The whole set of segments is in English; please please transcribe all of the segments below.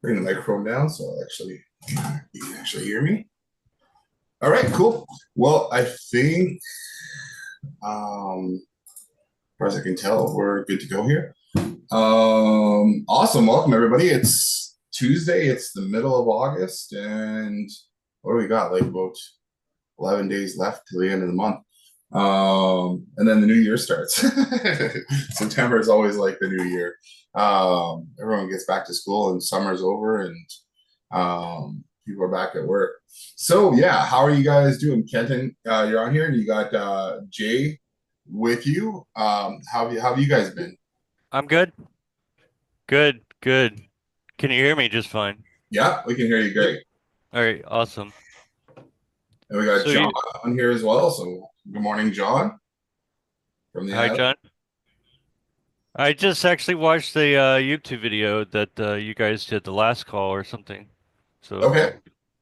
Bring the microphone down so you can actually hear me. All right, cool. Well, I think as far as I can tell, we're good to go here. Awesome. Welcome everybody. It's Tuesday, it's the middle of August, and what do we got? Like about 11 days left to the end of the month. And then the new year starts. September is always like the new year. Everyone gets back to school and summer's over and people are back at work. So yeah, how are you guys doing? Kenton, you're on here and you got Jay with you. How have you guys been? I'm good. Good, good. Can you hear me just fine? Yeah, we can hear you Yep. great. All right, awesome. And we got So John you, on here as well. So good morning, John from the hi island. John. I just actually watched the YouTube video that you guys did the last call or something. So Okay.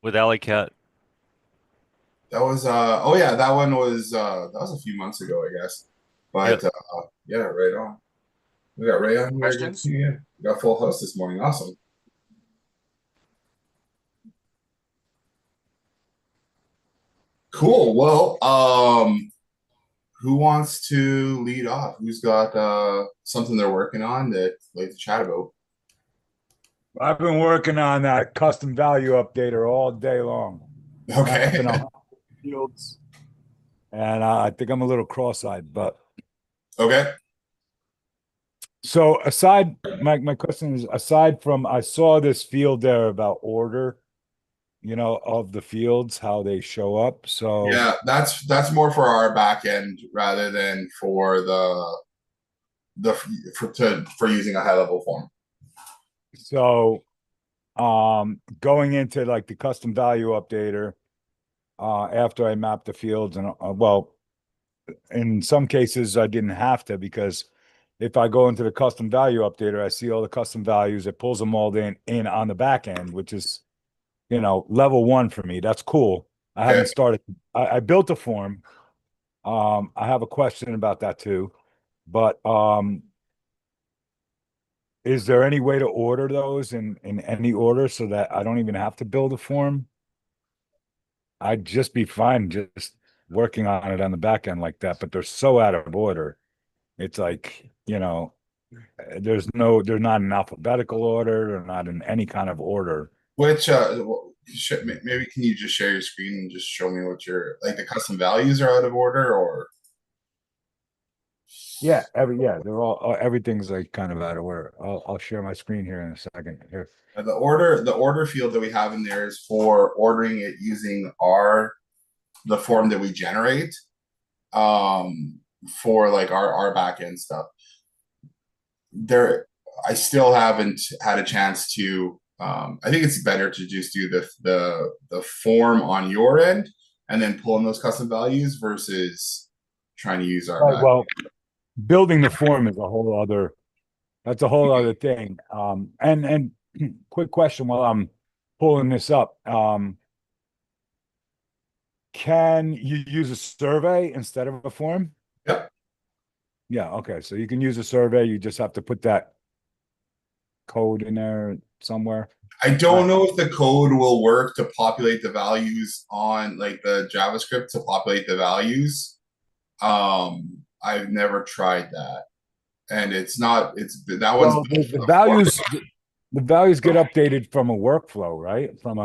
with Alley Cat. That was oh yeah, that one was that was a few months ago, I guess. Yep. But yeah, right on. We got Ray on here. Good to see Questions? you. We got full house this morning. Awesome. Cool. Well, who wants to lead off? Who's got something they're working on that they'd like to chat about? I've been working on that custom value updater all day long, Okay. mapping out fields, and I think I'm a little cross-eyed. But Okay. so aside, my question is, aside from I saw this field there about order, of the fields, how they show up. So Yeah, that's more for our back end rather than for the for using a high level form. so going into like the custom value updater, after I mapped the fields, and well, in some cases I didn't have to, because if I go into the custom value updater, I see all the custom values. It pulls them all in on the back end, which is, level one for me. That's cool. I Okay. haven't started. I built a form. I have a question about that too. But is there any way to order those in any order so that I don't even have to build a form? I'd just be fine just working on it on the back end like that, but they're so out of order. It's like, they're not in alphabetical order. They're not in any kind of order. Which maybe can you just share your screen and just show me what your like the custom values are out of order or They're all everything's like kind of out of order. I'll share my screen here in a second here. the order field that we have in there is for ordering it using our the form that we generate um for like our back end stuff. There I still haven't had a chance to I think it's better to just do the form on your end and then pull in those custom values versus trying to use our Right. back. Well, building the form is a whole other that's a whole other thing. And quick question while I'm pulling this up. Can you use a survey instead of a form? Yep. Yeah, okay. So you can use a survey. You just have to put that code in there somewhere. I I, don't know if the code will work to populate the values on like the JavaScript to populate the values. I've never tried that. And it's not, it's that one's well, built the for the form. values get updated from a workflow, right? From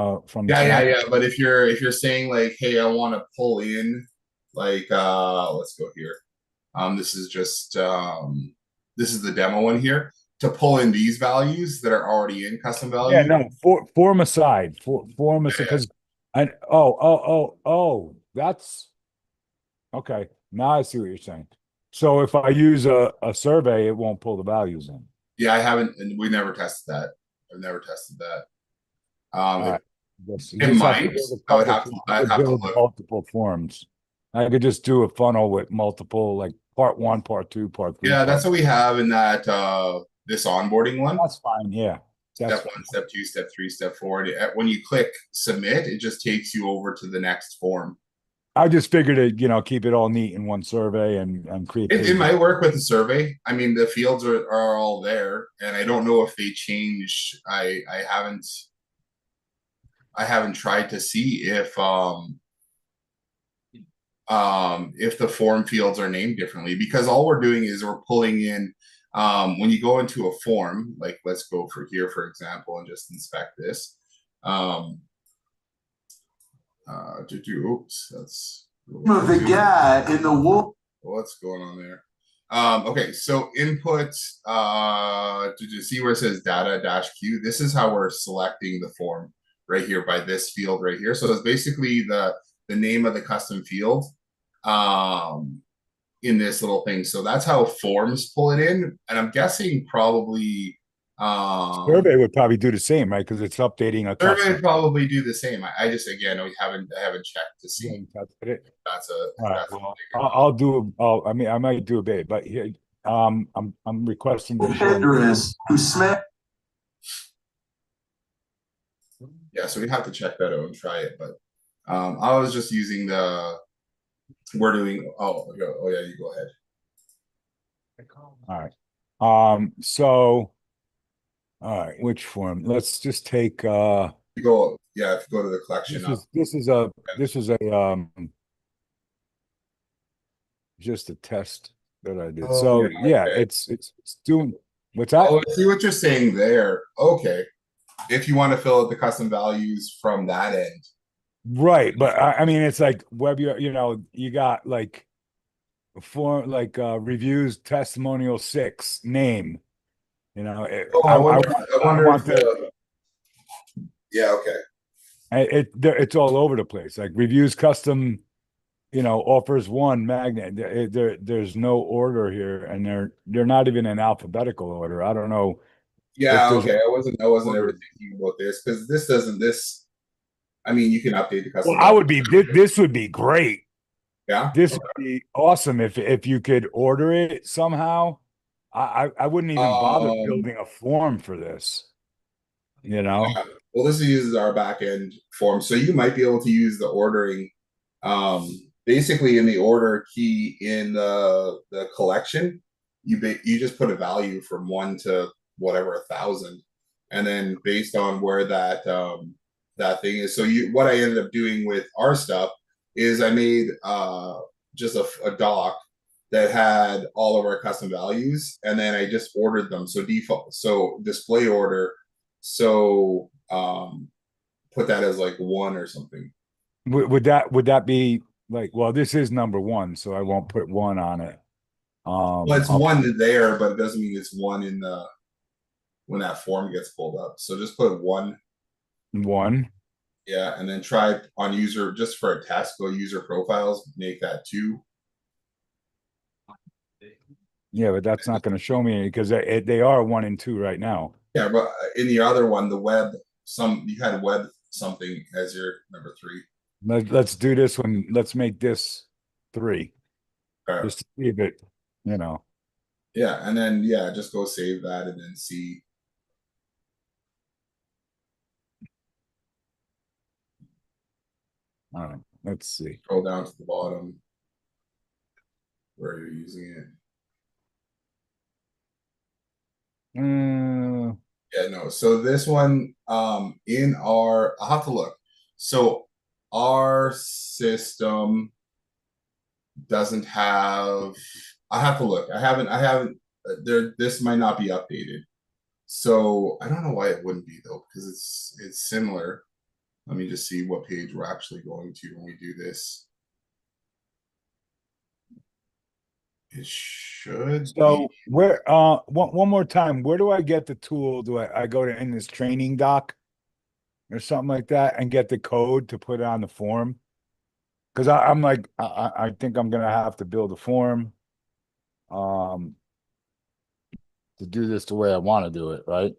Yeah, yeah, Gen. yeah. But if you're saying like, hey, I want to pull in like let's go here. This is just this is the demo one here to pull in these values that are already in custom Yeah, value. no, form aside, form aside, because I that's okay. Now I see what you're saying. So if I use a survey, it won't pull the values in. Yeah, I haven't, and we never tested that. I've never tested that. All It, right. Yes, you it just have to might. build a I would couple. have to. I I'd could have to build look. multiple forms. I could just do a funnel with multiple, like part one, part two, part three, Yeah, part. that's what we have in that this onboarding one. That's fine. Yeah, that's Step fine. one, step two, step three, step four. And when you click submit, it just takes you over to the next form. I just figured to, keep it all neat in one survey and create It pages. might work with the survey. I mean, the fields are all there, and I don't know if they changed. I haven't tried to see if the form fields are named differently, because all we're doing is we're pulling in when you go into a form, like let's go for here, for example, and just inspect this. Oops, that's the guy in the wolf. what's going on there. Okay, so input did you see where it says data dash q? This is how we're selecting the form right here by this field right here. So it's basically the name of the custom field in this little thing. So that's how forms pull it in. And I'm guessing probably Survey would probably do the same, right? Because it's updating a survey custom. would probably do the same. I just, again, I haven't checked to see if that's a All right, that's a well, thing or not. I'll do. I mean, I might do a bit, but here, I'm requesting to show. Headdress who smacked. Yeah, so we have to check that out and try it. But I was just using we're doing oh yeah, you go ahead. All right. So, all right, which form? Let's just take You go, yeah, if you go to the collection this is a just a test that I did. Oh, So yeah, yeah, okay. it's doing what's that? Oh, I see what you're saying there. Okay. If you want to fill out the custom values from that end. Right, but I mean it's like web, you got like for like reviews testimonial 6 name. I wonder want if yeah, okay. it's all over the place. Like reviews custom, offers 1 magnet. There's no order here, and they're not even in alphabetical order. I don't know. Yeah, there's okay. I wasn't ever thinking about this because this I mean you can update the custom Well, values. this would be great. Yeah. This would be awesome if you could order it somehow. I wouldn't even bother building a form for this. Yeah. Well, this uses our back end form, so you might be able to use the ordering. Basically, in the order key in the collection, you just put a value from 1 to whatever 1,000, and then based on where that thing is. So what I ended up doing with our stuff is I made just a doc that had all of our custom values, and then I just ordered them. So display order. So put that as like 1 or something. Would that be like, well, this is number 1, so I won't put 1 on it. Well, it's 1 there, but it doesn't mean it's 1 in when that form gets pulled up. So just put 1. 1. Yeah, and then try on user just for a test. Go user profiles, make that 2. Yeah, but that's not going to show me because they are 1 and 2 right now. Yeah, but in the other one, the web, you had web something as your number 3. Let's do this one. Let's make this 3. Just to see if it, Yeah, and then just go save that and then see. All right, let's see. Scroll down to the bottom where you're using it. Yeah, no. So this one, I'll have to look. So our system doesn't have. I have to look. I haven't. This might not be updated. So I don't know why it wouldn't be though, because it's similar. Let me just see what page we're actually going to when we do this. It should. So where one more time, where do I get the tool? Do I go to in this training doc or something like that and get the code to put on the form? Because I'm like, I think I'm gonna have to build a form to do this the way I want to do it, right?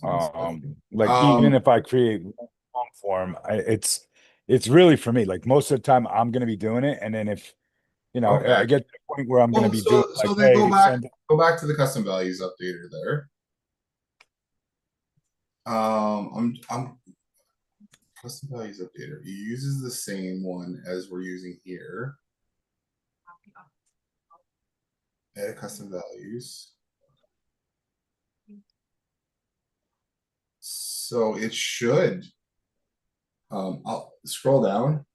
Like even if I create one form, it's really for me. Like most of the time I'm gonna be doing it, and then if Okay. I get to the point where I'm gonna be doing so like, then hey, go back to the custom values updater there. I'm Custom values updater. He uses the same one as we're using here. Edit custom values. So it should. I'll scroll down.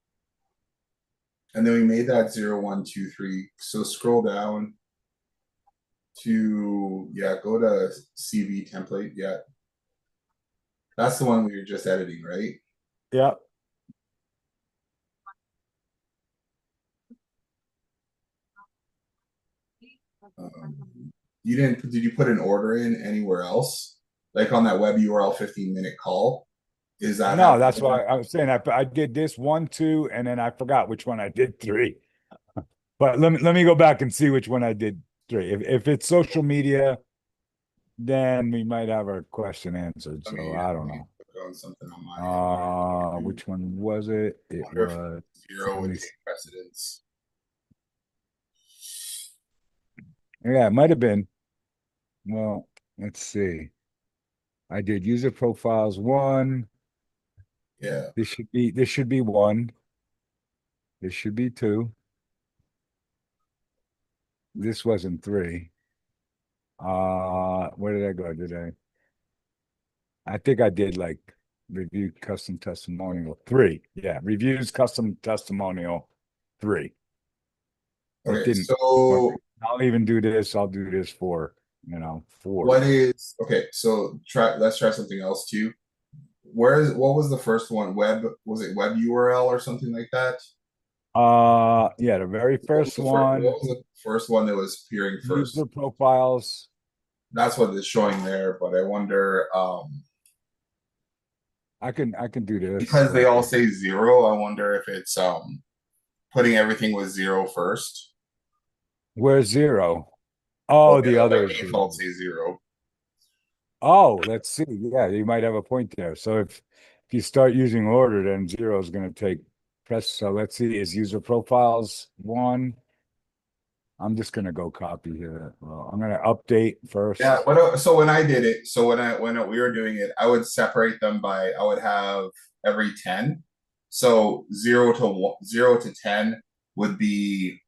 And then we made that 0, 1, 2, 3. So scroll down to, yeah, go to CV template. Yeah. That's the one we were just editing, right? Yep. You did you put an order in anywhere else? Like on that web URL 15-minute call? Is that No, that's why I was saying I did this 1, 2, and then I forgot which one I did 3. But let me go back and see which one I did 3. If it's social media, then we might have our question answered. So I don't know. On something on my end. Which one was it? It was 0 would take precedence. Yeah, it might have been. Well, let's see. I did user profiles 1. Yeah. This should be 1. This should be 2. This wasn't 3. Where did I go today? I think I did like review custom testimonial 3. Yeah, reviews custom testimonial 3. Okay, It didn't. so I'll even do this. I'll do this for 4. what is okay? So let's try something else too. What was the first one? Was it web URL or something like that? Yeah, the very first one. What was the first one that was appearing first? User profiles. That's what it's showing there, but I wonder I can do this because they all say 0. I wonder if it's putting everything with 0 first. Where's 0? Oh, the other default say 0. Oh, let's see. Yeah, you might have a point there. So if you start using order, then 0 is going to take press. So let's see. Is user profiles 1? I'm just going to go copy here. Well, I'm going to update first. Yeah. So when I did it, when we were doing it, I would separate them by. I would have every 10. So 0 to 10 would be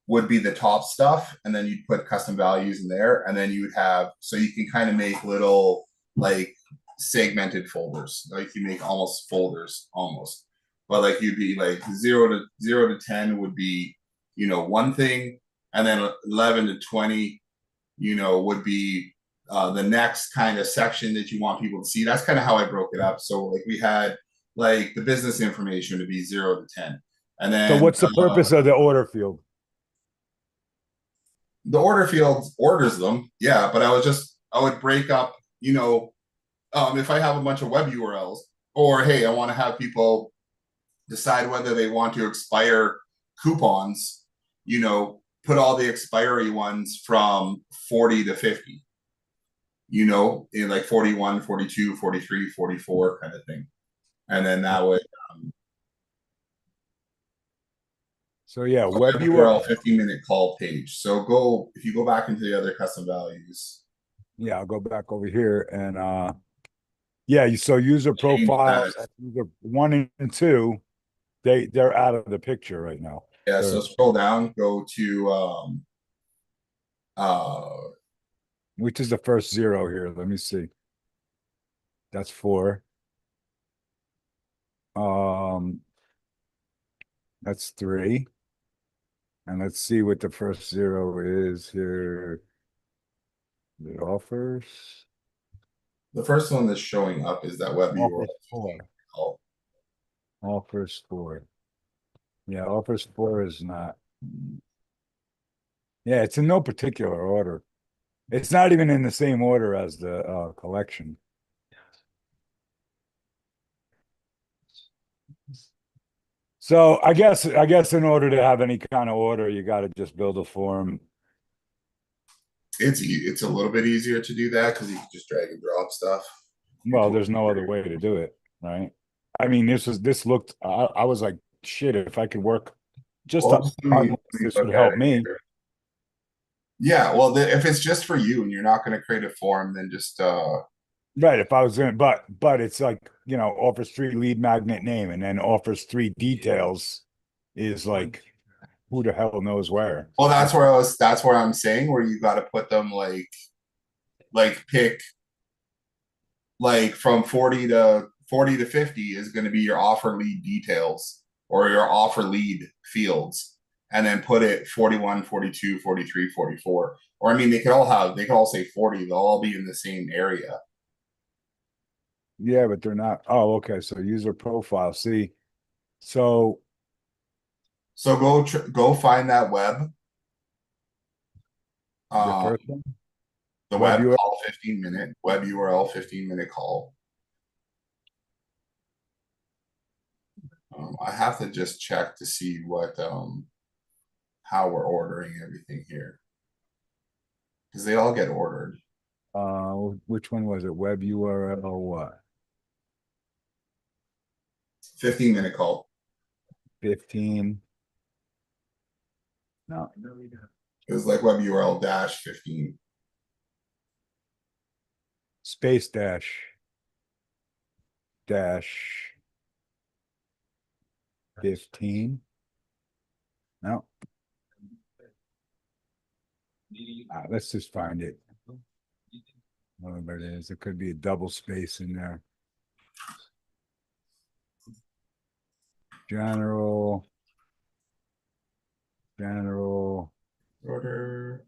the top stuff, and then you'd put custom values in there, and then you would have, so you can kind of make little like segmented folders, like you make almost folders almost, but like you'd be like 0 to 10 would be one thing, and then 11 to 20 would be the next kind of section that you want people to see. That's kind of how I broke it up. So like we had like the business information to be 0 to 10, and then so what's the purpose of the order field? The order field orders them, yeah, but I would break up, if I have a bunch of web URLs, or hey, I want to have people decide whether they want to expire coupons, put all the expiry ones from 40 to 50, in like 41, 42, 43, 44 kind of thing. And then that would so yeah, web URL 15-minute call page. So if you go back into the other custom values. Yeah, I'll go back over here and yeah, so user profiles, user 1 and 2, they're out of the picture right now. Yeah, so scroll down, go to which is the first 0 here? Let me see. That's 4. That's 3. And let's see what the first 0 is here. The offers. The first one that's showing up is that web URL. Offers 4. Yeah, offers 4 is not. Yeah, it's in no particular order. It's not even in the same order as the collection. So I guess in order to have any kind of order, you got to just build a form. It's a little bit easier to do that because you can just drag and drop stuff. Well, there's no other way to do it, right? I mean, this looked. I was like, shit. If I could work just this would help me. Yeah, well, if it's just for you and you're not going to create a form, then just Right, if I was in, but it's like, offers 3 lead magnet name and then offers 3 details is like, who the hell knows where? Well, that's where I'm saying where you got to put them pick like from 40 to 50 is going to be your offer lead details or your offer lead fields, and then put it 41, 42, 43, 44. Or I mean they could all say 40, they'll all be in the same area. Yeah, but they're not. Oh, okay. So user profile. See, so So go find that web. the first one, The web web URL. call 15-minute web URL 15-minute call. I have to just check to see what how we're ordering everything here because they all get ordered. Which one was it? Web URL what? 15-minute call. 15. No. It was like web URL dash 15. Space dash 15. No. Let's just find it. Whatever it is, it could be a double space in there. General. Order.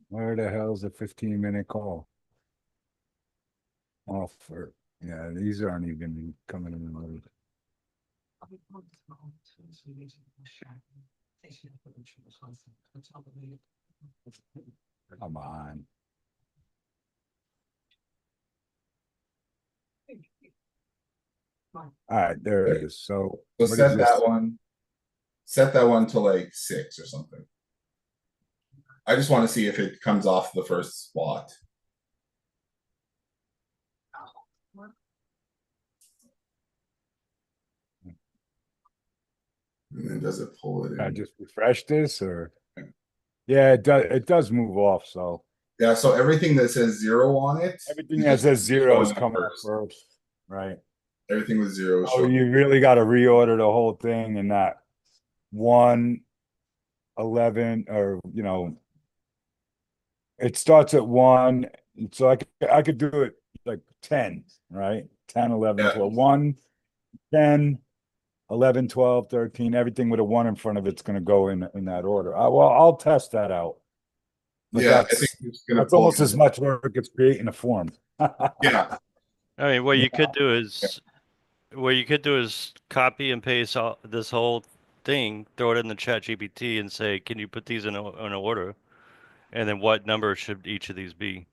Where the hell's a 15-minute call? Offer. Yeah, these aren't even coming in the load. Come on. All right, there it is. So So what is this? set that one to like 6 or something. I just want to see if it comes off the first spot. And then does it pull it I in? just refresh this or yeah, it does move off. So Yeah, so everything that says 0 on it, everything is that just says 0 is showing up coming up first. Right. Everything with 0 is Oh, showing. you really got to reorder the whole thing in that 1, 11, or it starts at 1. So I could do it like 10, right? 10, 11, Yeah. 12, 1, 10, 11, 12, 13, everything with a 1 in front of it's going to go in that order. Well, I'll test that out. But Yeah, I think it's gonna that's pull almost in. as much work as creating a form. Yeah, I mean, what Yeah. you could do is copy and paste this whole thing, throw it in the chat GPT and say, can you put these in an order? And then what number should each of these be?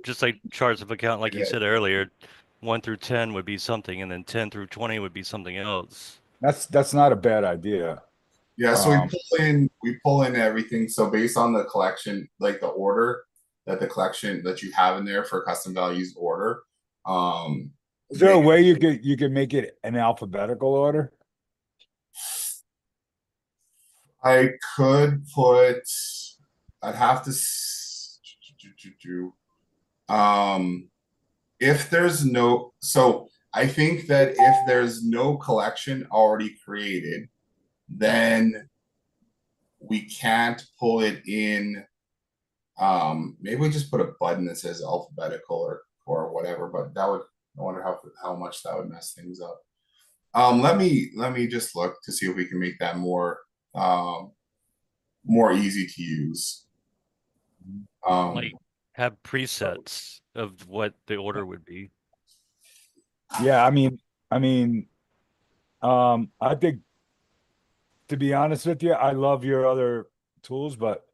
Just like charts of account, like you Yeah. said earlier, 1 through 10 would be something, and then 10 through 20 would be something else. That's not a bad idea. Yeah, so Um, we pull in everything. So based on the collection, like the order that the collection that you have in there for custom values order, Is there a way you could make it an alphabetical order? I could put. I'd have to. If there's no, so I think that if there's no collection already created, then we can't pull it in. Maybe we just put a button that says alphabetical or whatever, but that would, I wonder how much that would mess things up. Let me just look to see if we can make that more more easy to use. Like have presets of what the order would be. Yeah, I think, to be honest with you, I love your other tools, but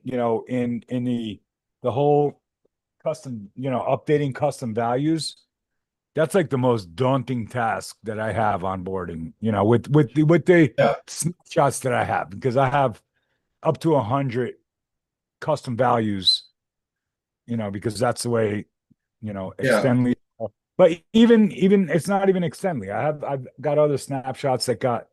in the whole custom, updating custom values, that's like the most daunting task that I have onboarding, with the Yeah. snapshots that I have, because I have up to 100 custom values, because that's the way, extendly. But even it's not even extendly. I've got other snapshots that got,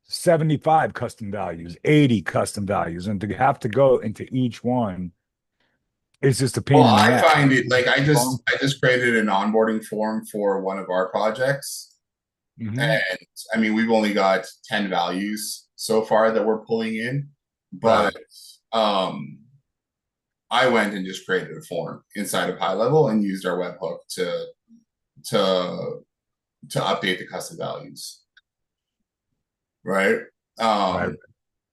75 custom values, 80 custom values, and to have to go into each one It's just a pain Well, in the I ass. find it like I just created an onboarding form for one of our projects. Mhm. And I mean, we've only got 10 values so far that we're pulling in, but I went and just created a form inside of High Level and used our webhook to to update the custom values. Right. Right.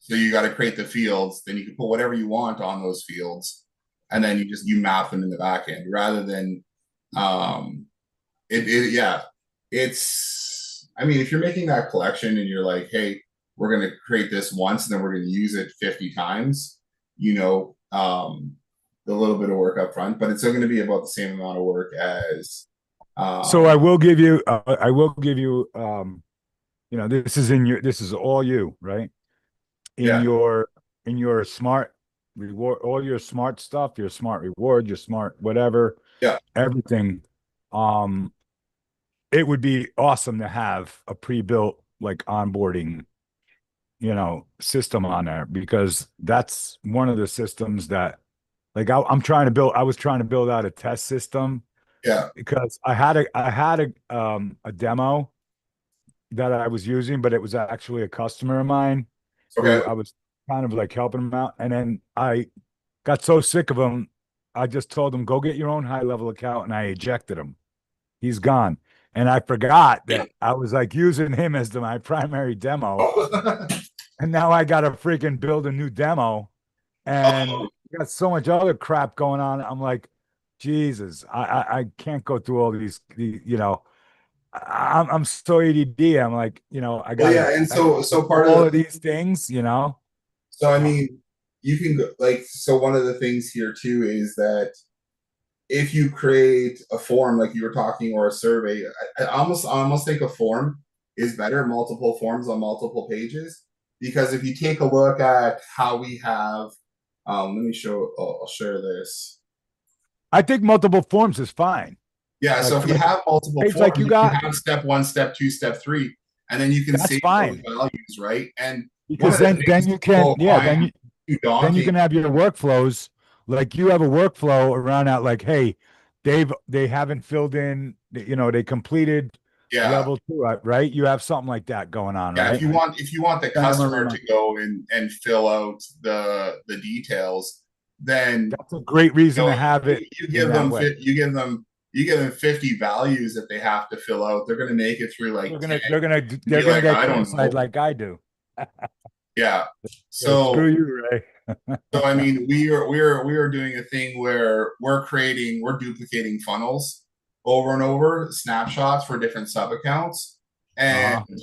So you got to create the fields, then you can put whatever you want on those fields, and then you map them in the back end rather than yeah. It's I mean, if you're making that collection and you're like, hey, we're gonna create this once and then we're gonna use it 50 times, the little bit of work up front, but it's still gonna be about the same amount of work as So I will give you, this is all you, right? In yeah. your, in your smart reward, all your smart stuff, your smart reward, your smart whatever, Yeah. everything. It would be awesome to have a pre-built like onboarding, system on there, because that's one of the systems that like I was trying to build out a test system Yeah. because I had a demo that I was using, but it was actually a customer of mine Okay. who I was kind of like helping him out. And then I got so sick of him, I just told him, go get your own high level account. And I ejected him. He's gone. And I forgot that I was like using him as my primary demo. And now I got to freaking build a new demo and got so much other crap going on. I'm like, Jesus, I can't go through all I'm so ADD. I'm like, I Well, got yeah, and so part all of of these things, so I mean, you can go like so one of the things here too is that if you create a form like you were talking or a survey, I almost think a form is better, multiple forms on multiple pages, because if you take a look at how we have, let me show, I'll share this. I think multiple forms is fine. Yeah, so if you have multiple It's forms, like you got, have step one, step two, step three, and then you can that's save those fine. values, right? And one Because of the then things you can, people yeah, find too then you daunting. can have your workflows. Like you have a workflow around that, like, hey, they haven't filled in, they completed Yeah, level 2, right? You have something like that going on, yeah. right? If you want the Send them a customer to go and fill out the details, then That's a great reason to have it you in give that them way. you give them 50 values that they have to fill out. They're gonna make it through like 10. They're gonna Like, get I don't cross-eyed know. like I do. Yeah. So screw So you, Ray. so I mean, we are doing a thing where we're duplicating funnels over and over, snapshots for different sub accounts, and Uh-huh.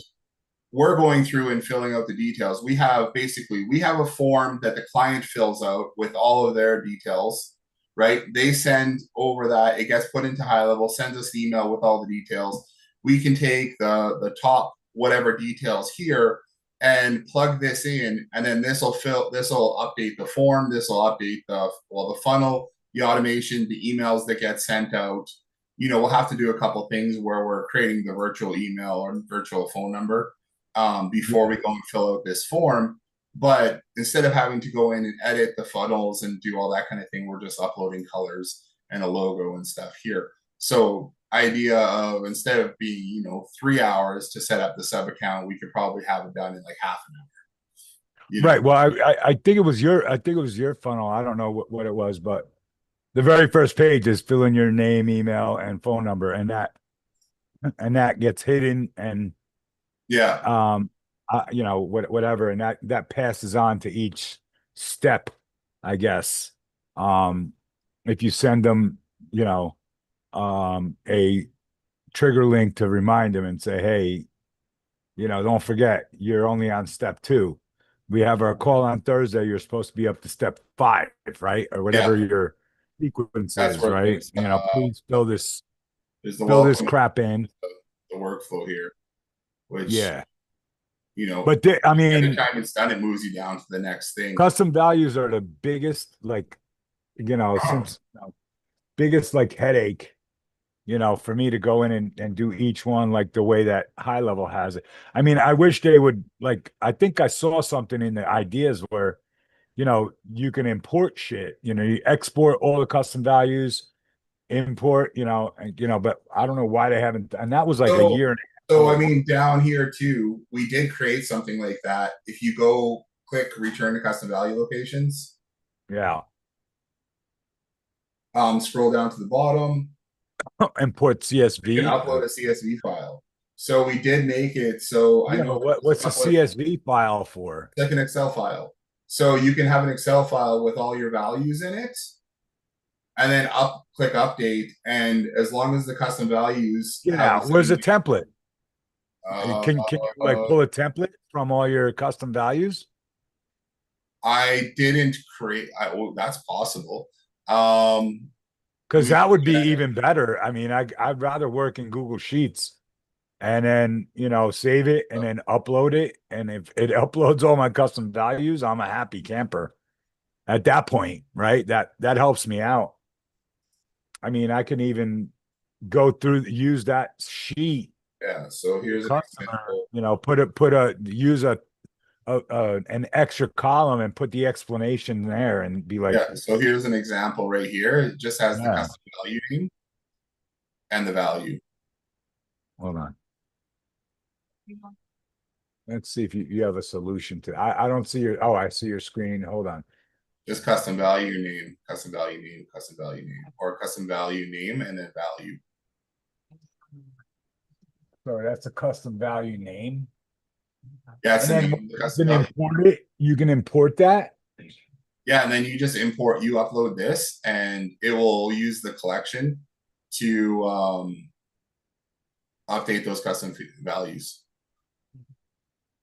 we're going through and filling out the details. We have a form that the client fills out with all of their details, right? They send over that, it gets put into High Level, sends us the email with all the details. We can take the top whatever details here and plug this in, and then this will update the form, this will update the funnel, the automation, the emails that get sent out. We'll have to do a couple things where we're creating the virtual email or virtual phone number before we go and fill out this form. But instead of having to go in and edit the funnels and do all that kind of thing, we're just uploading colors and a logo and stuff here. So idea of instead of being 3 hours to set up the sub account, we could probably have it done in like half an hour. Right. Well, I think it was your funnel. I don't know what it was, but the very first page is fill in your name, email, and phone number, and that gets hidden and Yeah. whatever, and that passes on to each step, I guess. If you send them, a trigger link to remind them and say, hey, don't forget, you're only on step 2. We have our call on Thursday. You're supposed to be up to step 5, right? Or whatever your sequence That's is, where right? Please fill this there's the crap in. the workflow here, which Yeah. But I every mean, time it's done, it moves you down to the next thing. custom values are the biggest, like, since biggest like headache, for me to go in and do each one like the way that High Level has it. I mean, I wish they would, like, I think I saw something in the ideas where you can import shit. You export all the custom values, import, but I don't know why they haven't. And that was like a So, year. so I mean, down here too, we did create something like that. If you go click return to custom value locations, Yeah. scroll down to the bottom, Import you can CSV. upload a CSV file. So we did make it so I Yeah, know but what's the CSV file for? like an Excel file. So you can have an Excel file with all your values in it, and then click update, and as long as the custom values Yeah, where's the template? uh, Can you like pull a template from all your custom values? I didn't create. Well, that's possible. Because we that would be even better. I mean, I'd rather work in Google Sheets and then, save it and then upload it. And if it uploads all my custom values, I'm a happy camper at that point, right? That helps me out. I mean, I can even go through, use that sheet, yeah. So here's an customer, example. use an extra column and put the explanation there and be like, Yeah. So here's an example right here. It just has the yeah, custom value name and the value. hold on. Let's see if you have a solution to. I don't see your. Oh, I see your screen. Hold on. Just custom value name, custom value name, custom value name, or custom value name and then value. So that's a custom value name. Yeah, it's And the then name of the you custom can value. import it. You can import that. Yeah, and then you just import, you upload this, and it will use the collection to update those custom values.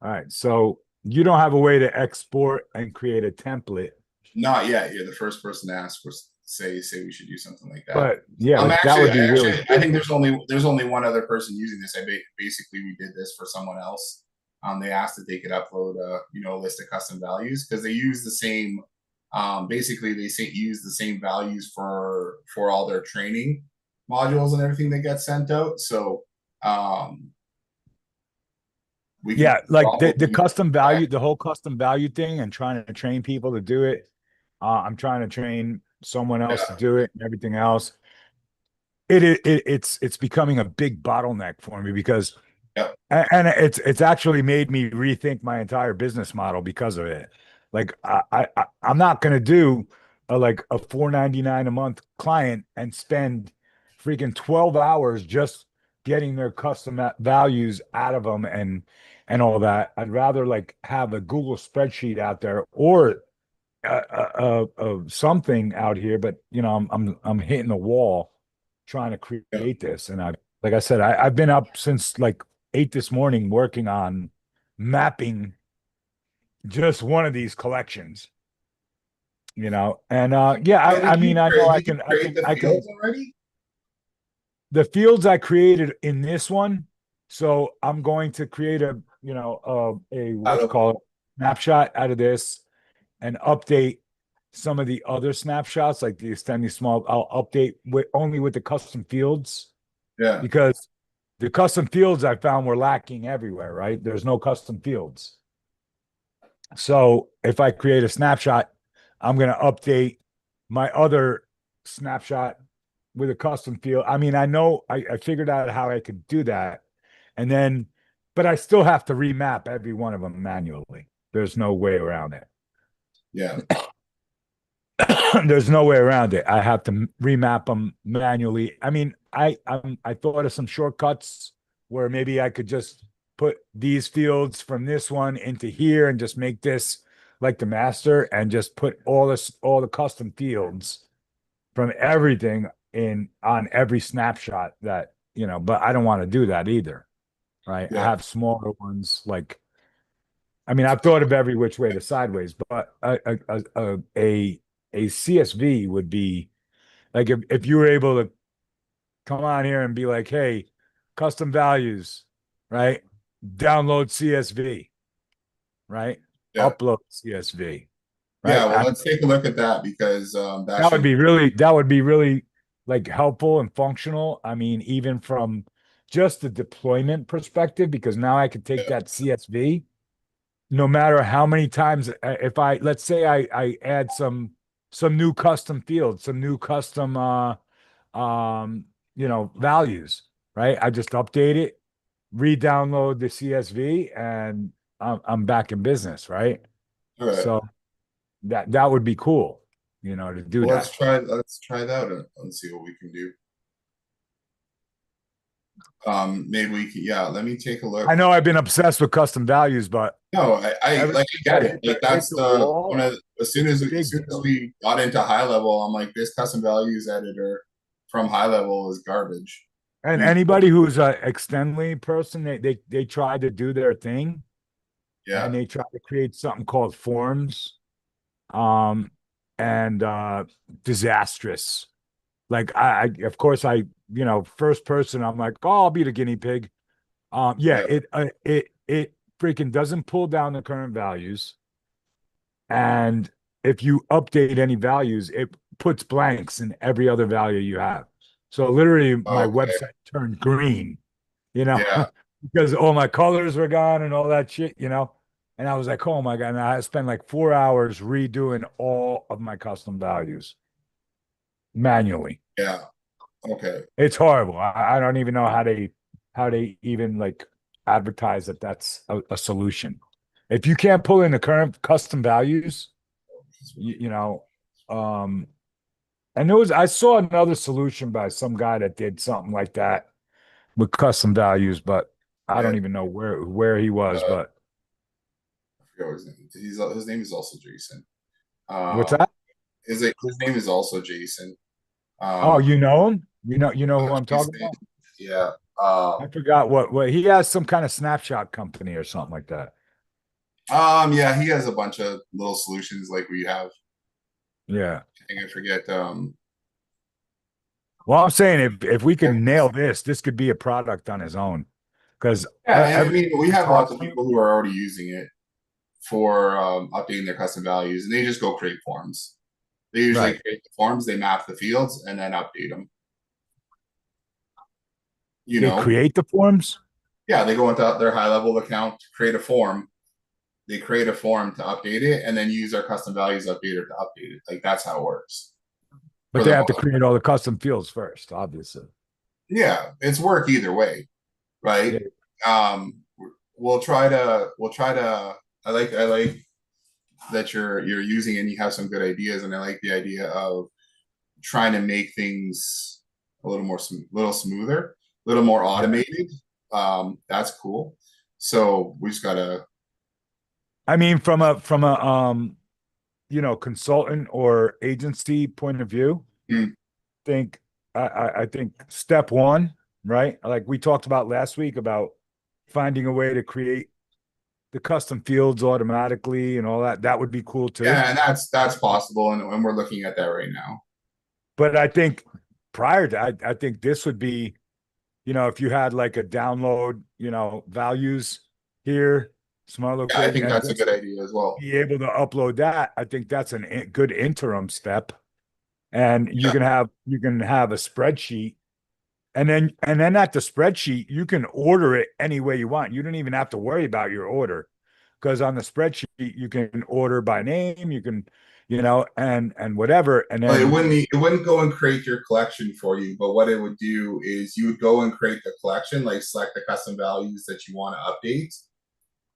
All right. So you don't have a way to export and create a template. Not yet. You're the first person to ask for say we should do something like that. But yeah, I'm that would be really. I think there's only one other person using this. Basically we did this for someone else. They asked if they could upload a list of custom values because they use the same. Basically they use the same values for all their training modules and everything that gets sent out. So Yeah, like the custom value, the whole custom value thing, and trying to train people to do it. I'm trying to train someone else to do it and everything else. It's becoming a big bottleneck for me because and it's actually made me rethink my entire business model because of it. Like I'm not gonna do like a $4.99 a month client and spend freaking 12 hours just getting their custom values out of them and all that. I'd rather like have a Google spreadsheet out there or something out here, but I'm hitting the wall trying to create this. And like I said, I've been up since like 8 this morning working on mapping just one of these collections. And yeah, So I mean, I know I can already. The fields I created in this one. So I'm going to create a what you call it, snapshot out of this and update some of the other snapshots, like the extending small. I'll update only with the custom fields. Yeah. Because the custom fields I found were lacking everywhere, right? There's no custom fields. So if I create a snapshot, I'm going to update my other snapshot with a custom field. I mean, I know I figured out how I could do that. And then, but I still have to remap every one of them manually. There's no way around it. Yeah. There's no way around it. I have to remap them manually. I mean, I thought of some shortcuts where maybe I could just put these fields from this one into here and just make this like the master and just put all the custom fields from everything in on every snapshot that, but I don't want to do that either. Right. Yeah. I have smaller ones like I mean, I've thought of every which way to sideways, but a CSV would be like if you were able to come on here and be like, hey, custom values, right? Download CSV, right? Yeah. Upload CSV. Right? Yeah, well, let's take a look at that because that would be really like helpful and functional. I mean, even from just the deployment perspective, because now I could take that CSV no matter how many times, if I, let's say I add some new custom fields, some new custom, values, right? I just update it, re-download the CSV, and I'm back in business, right? All right. So that would be cool, to do Well, that. let's try that and see what we can do. Maybe we can, yeah, let me take a look. I know I've been obsessed with custom values, but No, I every like, I get it. Like, hit that's the the wall, one of as soon it's as a big deal. we got into high level, I'm like, this custom values editor from high level is garbage. And Use- anybody who's a extendly person, they try to do their thing, yeah, and they try to create something called forms, um, and disastrous. Like of course first person, I'm like, oh, I'll be the guinea pig. Yeah, yeah, it freaking doesn't pull down the current values, and if you update any values, it puts blanks in every other value you have. So literally, my okay, website turned green, you know, yeah, because all my colors were gone and all that shit. And I was like, oh my God. And I spent like 4 hours redoing all of my custom values manually. yeah, okay, It's horrible. I don't even know how they even like advertise that that's a solution. If you can't pull in the current custom values, you know, um, and I saw another solution by some guy that did something like that with custom values, but I yeah. don't even know where he was. But I forgot his name. His name is also Jason. what's Um, that? his name is also Jason. Oh, Um, you know him? You know who I'm talking Jason, about? yeah. I forgot what he has, some kind of snapshot company or something like that. Yeah, he has a bunch of little solutions like we have. Yeah. I forget. Well, I'm saying if we can nail this could be a product on his own. Because Yeah, and I every mean, we have talk lots of to, people who are already using it for updating their custom values, and they just go create forms. They usually right, create the forms, they map the fields, and then update them. You they know, create the forms. yeah, they go into their high level account, create a form. They create a form to update it, and then use our custom values updater to update it. Like, that's how it works But for they the have to most part. create all the custom fields first, obviously. Yeah, it's work either way, Yeah. right? Um, we'll try to. I like that you're using and you have some good ideas, and I like the idea of trying to make things a little more little smoother, a little more Yeah. automated. That's cool. So we just gotta. I mean, from a consultant or agency point of view, Mm, think I think step one, right? Like we talked about last week about finding a way to create the custom fields automatically and all that. That would be cool too. yeah, and that's possible, and we're looking at that right now. But I think prior to I think this would be, if you had like a download, values here, smart Yeah, I location, think and that's a just good idea as well. be able to upload that. I think that's a good interim step. And Yeah, you can have a spreadsheet. And then at the spreadsheet, you can order it any way you want. You don't even have to worry about your order. Because on the spreadsheet, you can order by name, you can, and whatever. And well, then it wouldn't go and create your collection for you, but what it would do is you would go and create the collection, like select the custom values that you want to update,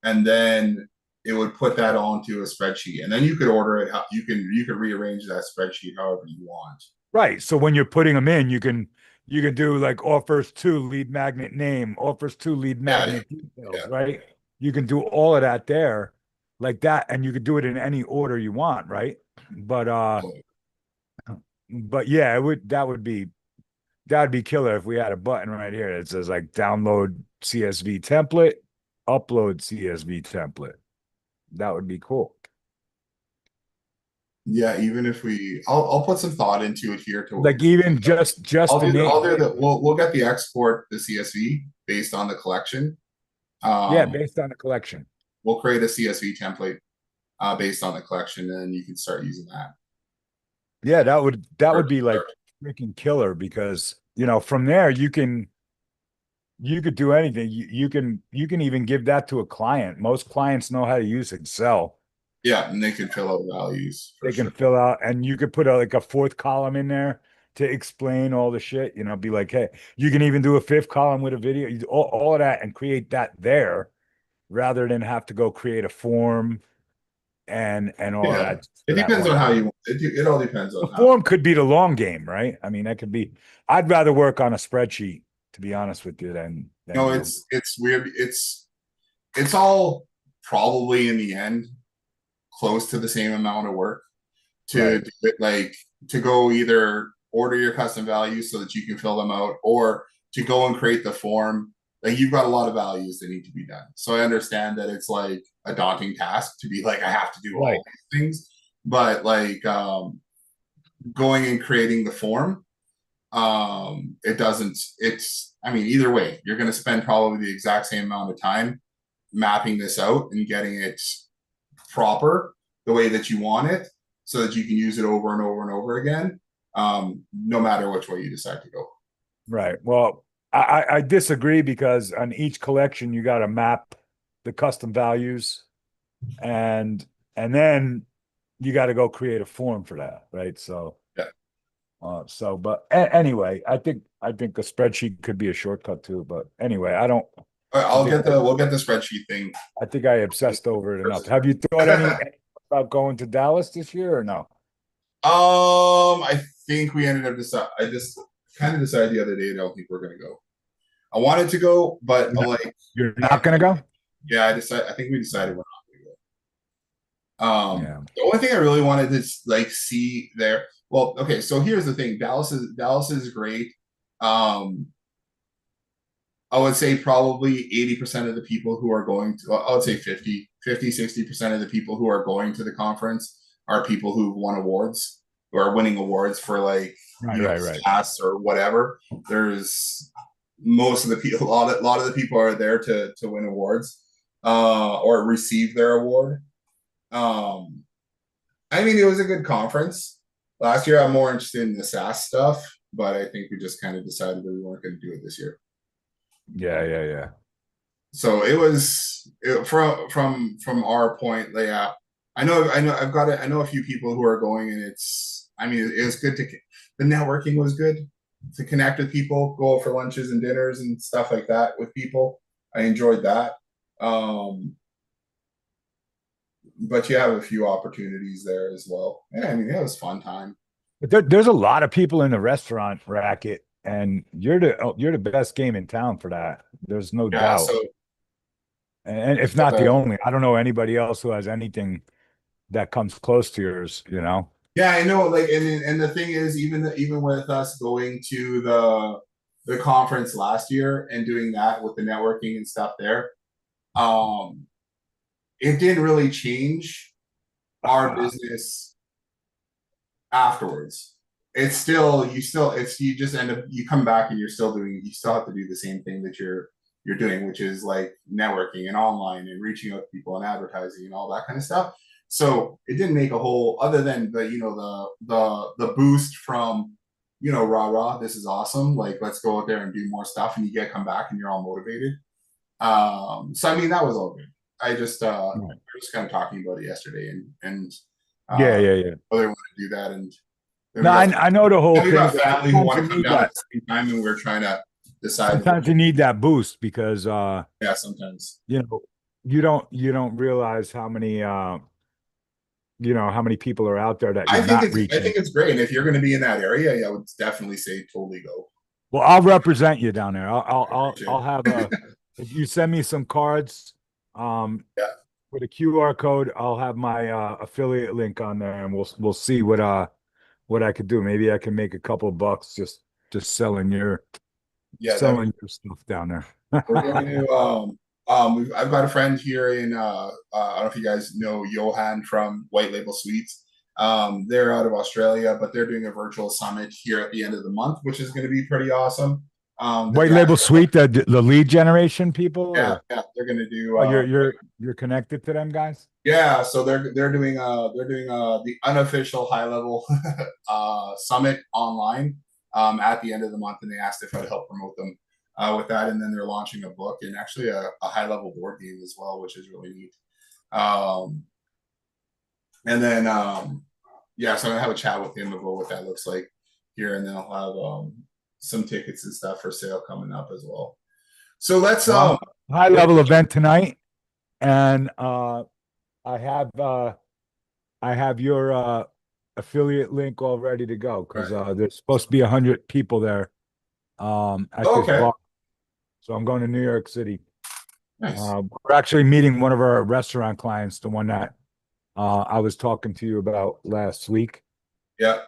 and then it would put that onto a spreadsheet, and then you could order it. You could rearrange that spreadsheet however you want. right. So when you're putting them in, you can do like offers to lead magnet name, offers to lead Yeah, magnet details, yeah, right? You can do all of that there like that, and you could do it in any order you want, right? But yeah, that would be killer if we had a button right here that says like download CSV template, upload CSV template. That would be cool. yeah. Even if I'll put some thought into it here to. Like even just the I'll name. do the. We'll get the export the CSV based on the collection. Yeah, Um, based on the collection. we'll create a CSV template based on the collection, and you can start using that. Yeah, that would be like Or- freaking killer because from there you can you could do anything. You can even give that to a client. Most clients know how to use Excel. Yeah, and they can fill out values for They can sure. fill out, and you could put like a fourth column in there to explain all the shit. Be like, hey, you can even do a fifth column with a video, all of that, and create that there, rather than have to go create a form and all Yeah, that it for that depends one. on how you want it. It all depends The on how. form could be the long game, right? I mean, that could be. I'd rather work on a spreadsheet, to be honest with you, than No, do. it's weird. It's all probably in the end close to the same amount of work to Right. do it, like to go either order your custom values so that you can fill them out, or to go and create the form. Like you've got a lot of values that need to be done. So I understand that it's like a daunting task to be like, I have to do Right. all these things, but like going and creating the form, it doesn't, it's, I mean, either way, you're going to spend probably the exact same amount of time mapping this out and getting it proper the way that you want it so that you can use it over and over and over again, no matter which way you decide to go. Right. Well, I disagree, because on each collection you got to map the custom values, and then you got to go create a form for that, right? So Yeah. But anyway, I think a spreadsheet could be a shortcut too. But anyway, I don't. We'll get the spreadsheet thing. I think I obsessed over it enough. Have you thought any about going to Dallas this year or no? I think we ended up I just kind of decided the other day. I don't think we're gonna go. I wanted to go, but You're not gonna go? Yeah, I think we decided we're not gonna go. Yeah. The only thing I really wanted to like see there. Well, okay, so here's the thing. Dallas is great. I would say probably 80% of the people who are going to, I would say 60% of the people who are going to the conference are people who won awards, who are winning awards for like, Right. SaaS or whatever. There's most of the people, a lot of the people are there to win awards, or receive their award. I mean, it was a good conference. Last year, I'm more interested in the SaaS stuff, but I think we just kind of decided that we weren't going to do it this year. Yeah. So from our point, yeah. I know I know a few people who are going, and I mean, it was good the networking was good to connect with people, go out for lunches and dinners and stuff like that with people. I enjoyed that. But you have a few opportunities there as well. Yeah, I mean, it was fun time. But there's a lot of people in the restaurant racket, and you're the best game in town for that. There's no doubt. So, and if not the only, I don't know anybody else who has anything that comes close to yours. Yeah, I know. Like, and the thing is, even with us going to the conference last year and doing that with the networking and stuff there, it didn't really change our business afterwards. It's still you just end up, you come back and you still have to do the same thing that you're doing, which is like networking and online and reaching out to people and advertising and all that kind of stuff. So it didn't make a whole, other than the boost from, rah, this is awesome, like let's go out there and do more stuff, and you come back and you're all motivated. So I mean, that was all good. I just we were just kind of talking about it yesterday, and Yeah. whether they want to do that. And no, I know the whole we thing. got family who want to come down at the same time, and we're trying to decide. Sometimes you need that boost, because yeah, sometimes you don't realize how many how many people are out there that you're not reaching. I think it's great, and if you're going to be in that area, yeah, I would definitely say totally go. Well, I'll represent you down there. I'll have if you send me some cards, with a QR code, I'll have my affiliate link on there, and we'll see what I could do. Maybe I can make a couple of bucks just selling your your stuff down there. We're going to I've got a friend here in I don't know if you guys know Johan from White Label Sweets. They're out of Australia, but they're doing a virtual summit here at the end of the month, which is going to be pretty awesome. White Label Suite, the lead generation people. Yeah, they're going to do. You're connected to them guys. Yeah, so they're doing the unofficial high level summit online at the end of the month, and they asked if I'd help promote them. with that, and then they're launching a book and actually a high level board game as well, which is really neat. And then yeah, so I'm gonna have a chat with him about what that looks like here, and then I'll have some tickets and stuff for sale coming up as well. So let's high level event tonight, and I have your affiliate link all ready to go because there's supposed to be 100 people there at this bar. So I'm going to New York City. Nice. We're actually meeting one of our restaurant clients, the one that I was talking to you about last week. Yeah.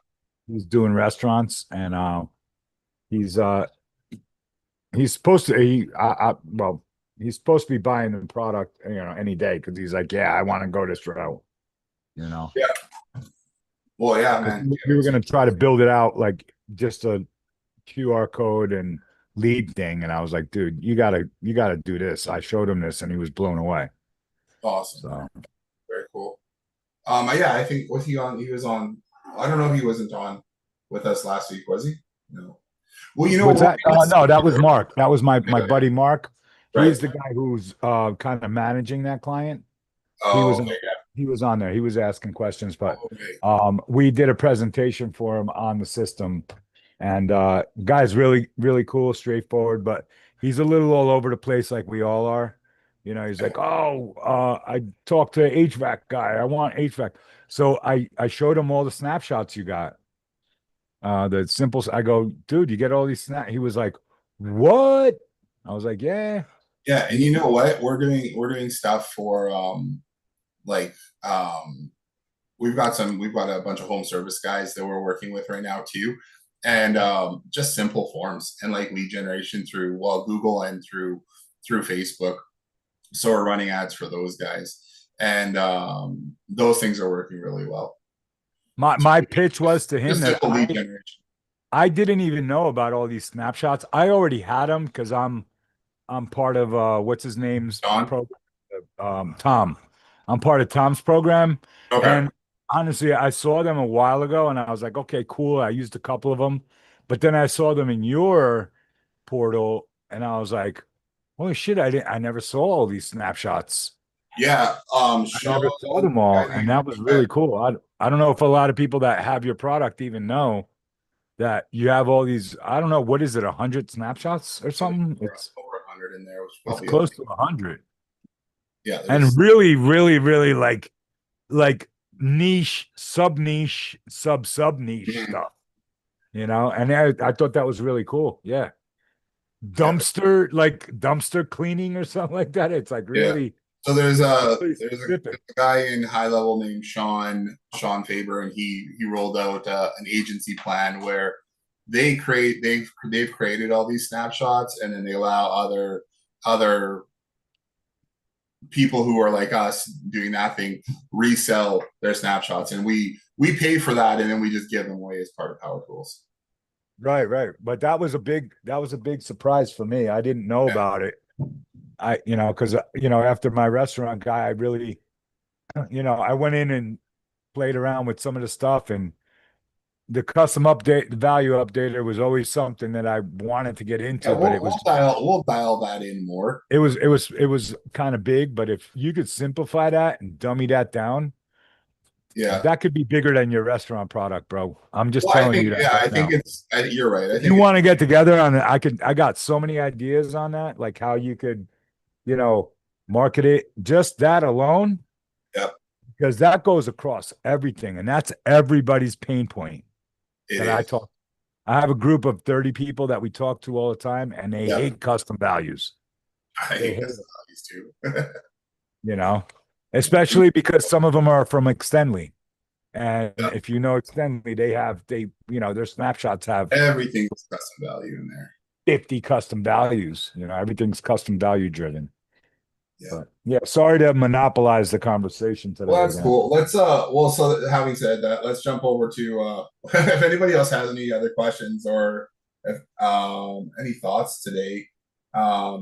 He's doing restaurants, and he's supposed to well, he's supposed to be buying the product, any day, because he's like, yeah, I want to go this route, Yeah. Well, yeah, man. We were gonna try to build it out like just a QR code and lead thing, and I was like, dude, you gotta do this. I showed him this, and he was blown away. Awesome. So very cool. Yeah, I think he was on. I don't know if he wasn't on with us last week, was he? No. Well, you know what's that? No, that was Mark. That was my buddy Mark. Right. He's the guy who's kind of managing that client. He was on there. He was asking questions, but we did a presentation for him on the system, and guy's really, really cool, straightforward, but he's a little all over the place like we all are. He's like, I talked to HVAC guy. I want HVAC. So I showed him all the snapshots you got. The simple, I go, dude, you get all these snaps. He was like, what? I was like, yeah. Yeah, and you know what? We're doing stuff for we've got a bunch of home service guys that we're working with right now too. And just simple forms and like lead generation through Google and through Facebook. So we're running ads for those guys, and those things are working really well. My pitch was to him that lead generation. I didn't even know about all these snapshots. I already had them because I'm part of what's his name's program, Tom. I'm part of Tom's program, and honestly, I saw them a while ago, and I was like, okay, cool. I used a couple of them, but then I saw them in your portal, and I was like, holy shit! I never saw all these snapshots. Yeah, I never saw them all, and that was really cool. I don't know if a lot of people that have your product even know that you have all these. I don't know, what is it, 100 snapshots or something? It's over 100 in there. It's close to 100. Yeah, and really, really, really like niche, sub niche, sub niche stuff. And I thought that was really cool. Yeah. Dumpster cleaning or something like that. It's like really. Yeah. So there's a guy in high level named Sean Faber, and he rolled out an agency plan where they've created all these snapshots, and then they allow other people who are like us doing that thing resell their snapshots, and we pay for that, and then we just give them away as part of Power Tools. Right. But that was a big surprise for me. I didn't know about it. Because after my restaurant guy, I really, I went in and played around with some of the stuff, and the custom update, the value updater was always something that I wanted to get into, but we'll dial that in more. It was kind of big, but if you could simplify that and dummy that down, that could be bigger than your restaurant product, bro. I'm just telling you that. Yeah, I think you're right. If you want to get together on it, I got so many ideas on that, like how you could, market it, just that alone. Yep. Because that goes across everything, and that's everybody's pain point. I have a group of 30 people that we talk to all the time, and they hate custom values. I hate custom values too. Especially because some of them are from Extendly. And if you know Extendly, their snapshots have everything's custom value in there. 50 custom values. Everything's custom value driven. Yeah. Sorry to monopolize the conversation today. Well, that's cool. Let's so having said that, let's jump over to if anybody else has any other questions or if, any thoughts today,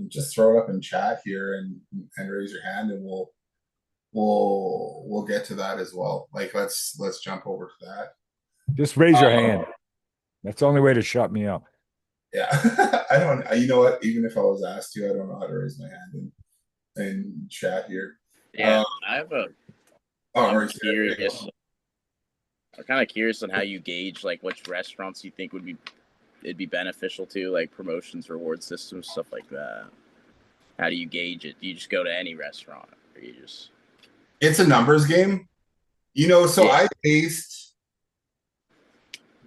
just throw it up in chat here and raise your hand, and we'll get to that as well. Like let's jump over to that. Just raise your hand. That's the only way to shut me up. Yeah. I don't. You know what? Even if I was asked to, I don't know how to raise my hand in chat here. Yeah, Um, I have a. oh, I'm Maurice, there you curious. go. I'm kind of curious on how you gauge like which restaurants you think it'd be beneficial to, like promotions, reward systems, stuff like that. How do you gauge it? Do you just go to any restaurant, or you just? It's a numbers game. You know, so Yeah. I based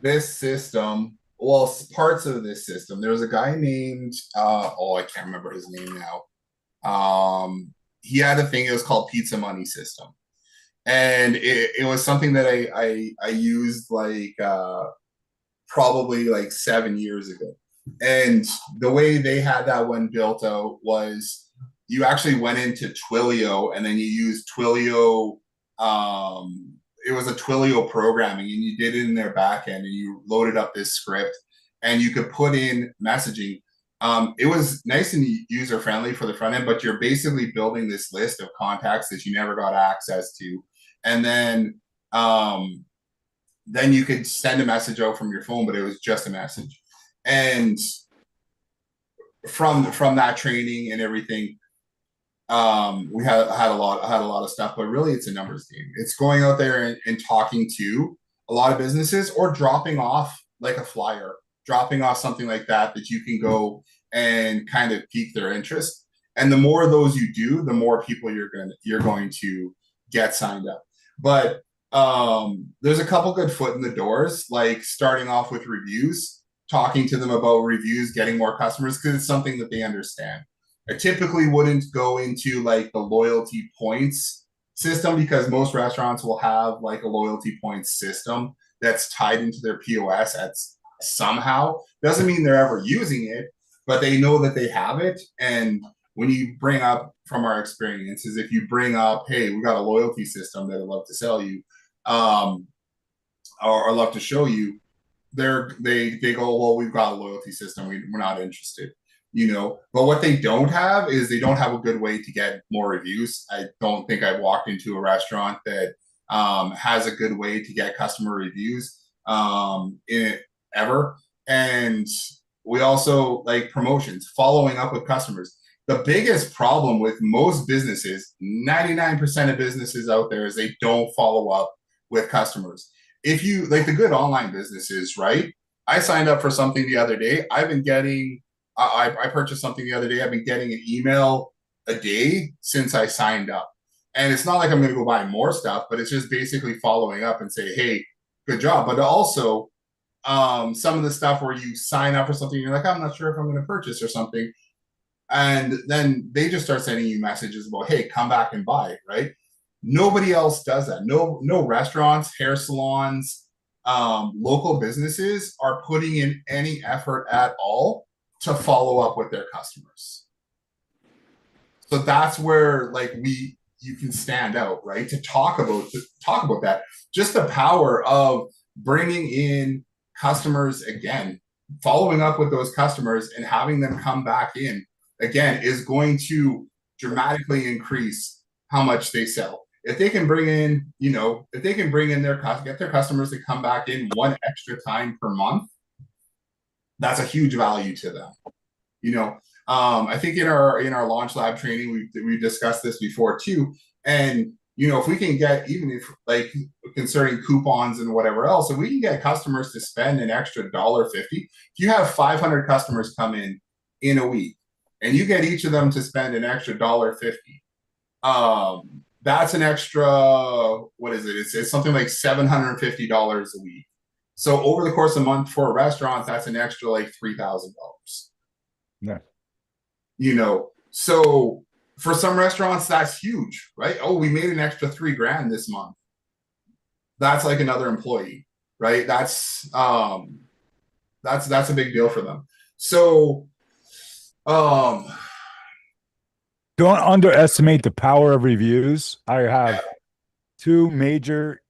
this system, well, parts of this system. There was a guy named I can't remember his name now. He had a thing, it was called Pizza Money System. And it was something that I used like probably like 7 years ago. And the way they had that one built out was you actually went into Twilio and then you used Twilio. It was a Twilio programming, and you did it in their backend, and you loaded up this script, and you could put in messaging. It was nice and user friendly for the front end, but you're basically building this list of contacts that you never got access to, and then you could send a message out from your phone, but it was just a message. And from that training and everything, we had a lot of stuff, but really it's a numbers game. It's going out there and talking to a lot of businesses, or dropping off like a flyer, dropping off something like that you can go and kind of pique their interest. And the more of those you do, the more people you're going to get signed up. But there's a couple good foot in the doors, like starting off with reviews, talking to them about reviews, getting more customers, because it's something that they understand. I typically wouldn't go into like the loyalty points system, because most restaurants will have like a loyalty points system that's tied into their POS at somehow. Doesn't mean they're ever using it, but they know that they have it. And when you bring up, from our experiences, if you bring up, hey, we got a loyalty system that I'd love to sell you, or love to show you, they go, well, we've got a loyalty system, we're not interested. But what they don't have is they don't have a good way to get more reviews. I don't think I've walked into a restaurant that has a good way to get customer reviews ever. And we also like promotions, following up with customers. The biggest problem with most businesses, 99% of businesses out there, is they don't follow up with customers. If you like the good online businesses, right? I signed up for something the other day. I've been getting I purchased something the other day. I've been getting an email a day since I signed up. And it's not like I'm going to go buy more stuff, but it's just basically following up and say, hey, good job. But also some of the stuff where you sign up for something, you're like, I'm not sure if I'm going to purchase or something. And then they just start sending you messages about, hey, come back and buy, right? Nobody else does that. No restaurants, hair salons, local businesses are putting in any effort at all to follow up with their customers. So that's where like you can stand out, right? To talk about that. Just the power of bringing in customers again, following up with those customers and having them come back in again is going to dramatically increase how much they sell. If they can bring in, get their customers to come back in one extra time per month, that's a huge value to them. I think in our launch lab training, we discussed this before too. And if we can get, even if like concerning coupons and whatever else, if we can get customers to spend an extra $1.50, if you have 500 customers come in a week, and you get each of them to spend an extra $1.50, that's an extra, what is it? It's something like $750 a week. So over the course of a month for a restaurant, that's an extra like $3,000. Yeah. So for some restaurants, that's huge, right? Oh, we made an extra $3,000 this month. That's like another employee, right? That's a big deal for them. So, don't underestimate the power of reviews. I have two major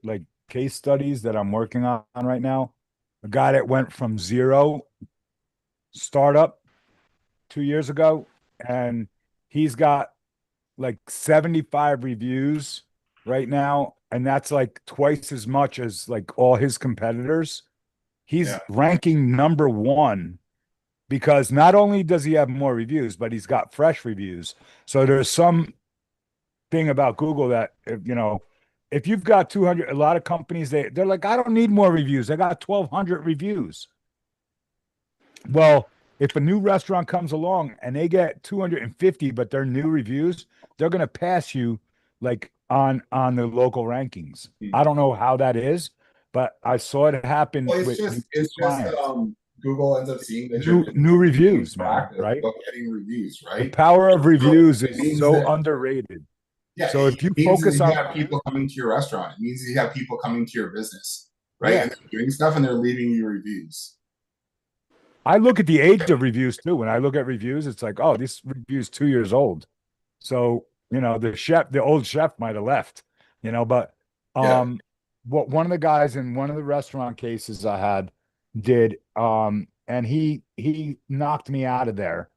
like case studies that I'm working on right now. A guy that went from zero startup 2 years ago, and he's got like 75 reviews right now, and that's like twice as much as like all his competitors. He's ranking number one because not only does he have more reviews, but he's got fresh reviews. So there's some thing about Google that if you've got 200, a lot of companies they're like, I don't need more reviews. I got 1,200 reviews. Well, if a new restaurant comes along and they get 250, but they're new reviews, they're going to pass you like on the local rankings. I don't know how that is, but I saw it happen Well, with it's just clients. Google ends up seeing that New reviews, man, proactive right? about getting reviews, The right? power of reviews it is means so that underrated. yeah, So it if you means that focus you on have people coming to your restaurant. It means that you have people coming to your business, right? Yeah. And they're doing stuff and they're leaving you reviews. I look at the age of reviews too. When I look at reviews, it's like, oh, this review is 2 years old. So, the old chef might have left, but Yeah. what one of the guys in one of the restaurant cases I had did, and he knocked me out of there.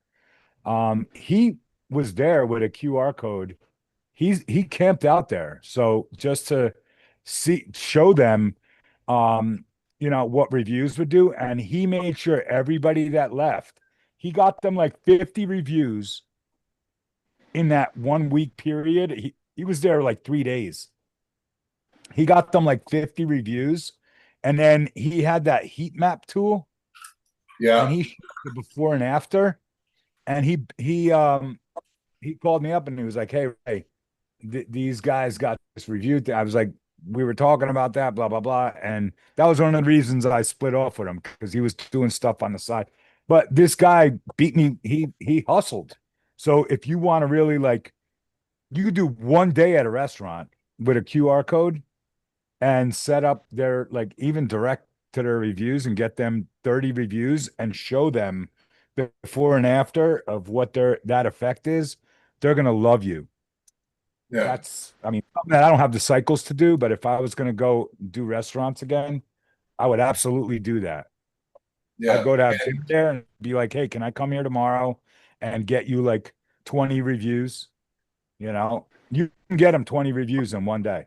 He was there with a QR code. He camped out there. So just to show them what reviews would do. And he made sure everybody that left, he got them like 50 reviews in that 1 week period. He was there like 3 days. He got them like 50 reviews. And then he had that heat map tool and Yeah. he showed the before and after. And he called me up and he was like, hey, Ray, these guys got this review. I was like, we were talking about that, blah, blah, blah. And that was one of the reasons I split off with him because he was doing stuff on the side. But this guy beat me. He hustled. So if you want to really you could do 1 day at a restaurant with a QR code and set up their even direct to their reviews and get them 30 reviews and show them the before and after of what that effect is. They're gonna love you. Yeah. That's, I mean, something that I don't have the cycles to do, but if I was going to go do restaurants again, I would absolutely do that. Yeah. I'd go to have dinner there and be like, hey, can I come here tomorrow and get you like 20 reviews? You can get them 20 reviews in 1 day.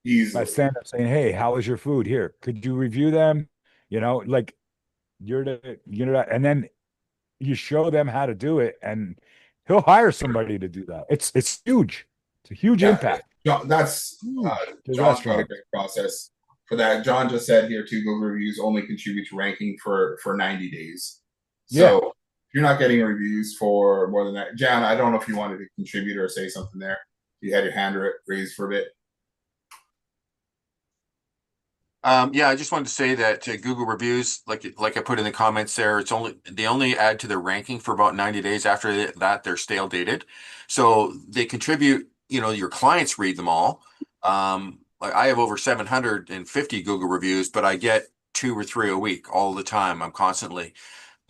Easily. I stand up saying, hey, how was your food here? Could you review them? Like and then you show them how to do it and he'll hire somebody to do that. It's huge. It's a huge impact. That's The John's got a restaurant. great process for that. John just said here too, Google reviews only contribute to ranking for 90 days. So if you're not getting reviews for more than that, John, I don't know if you wanted to contribute or say something there. You had your hand raised for a bit. Yeah, I just wanted to say that Google reviews, like I put in the comments there, they only add to their ranking for about 90 days. After that, they're stale dated. So they contribute, your clients read them all. Like I have over 750 Google reviews, but I get 2 or 3 a week all the time. I'm constantly.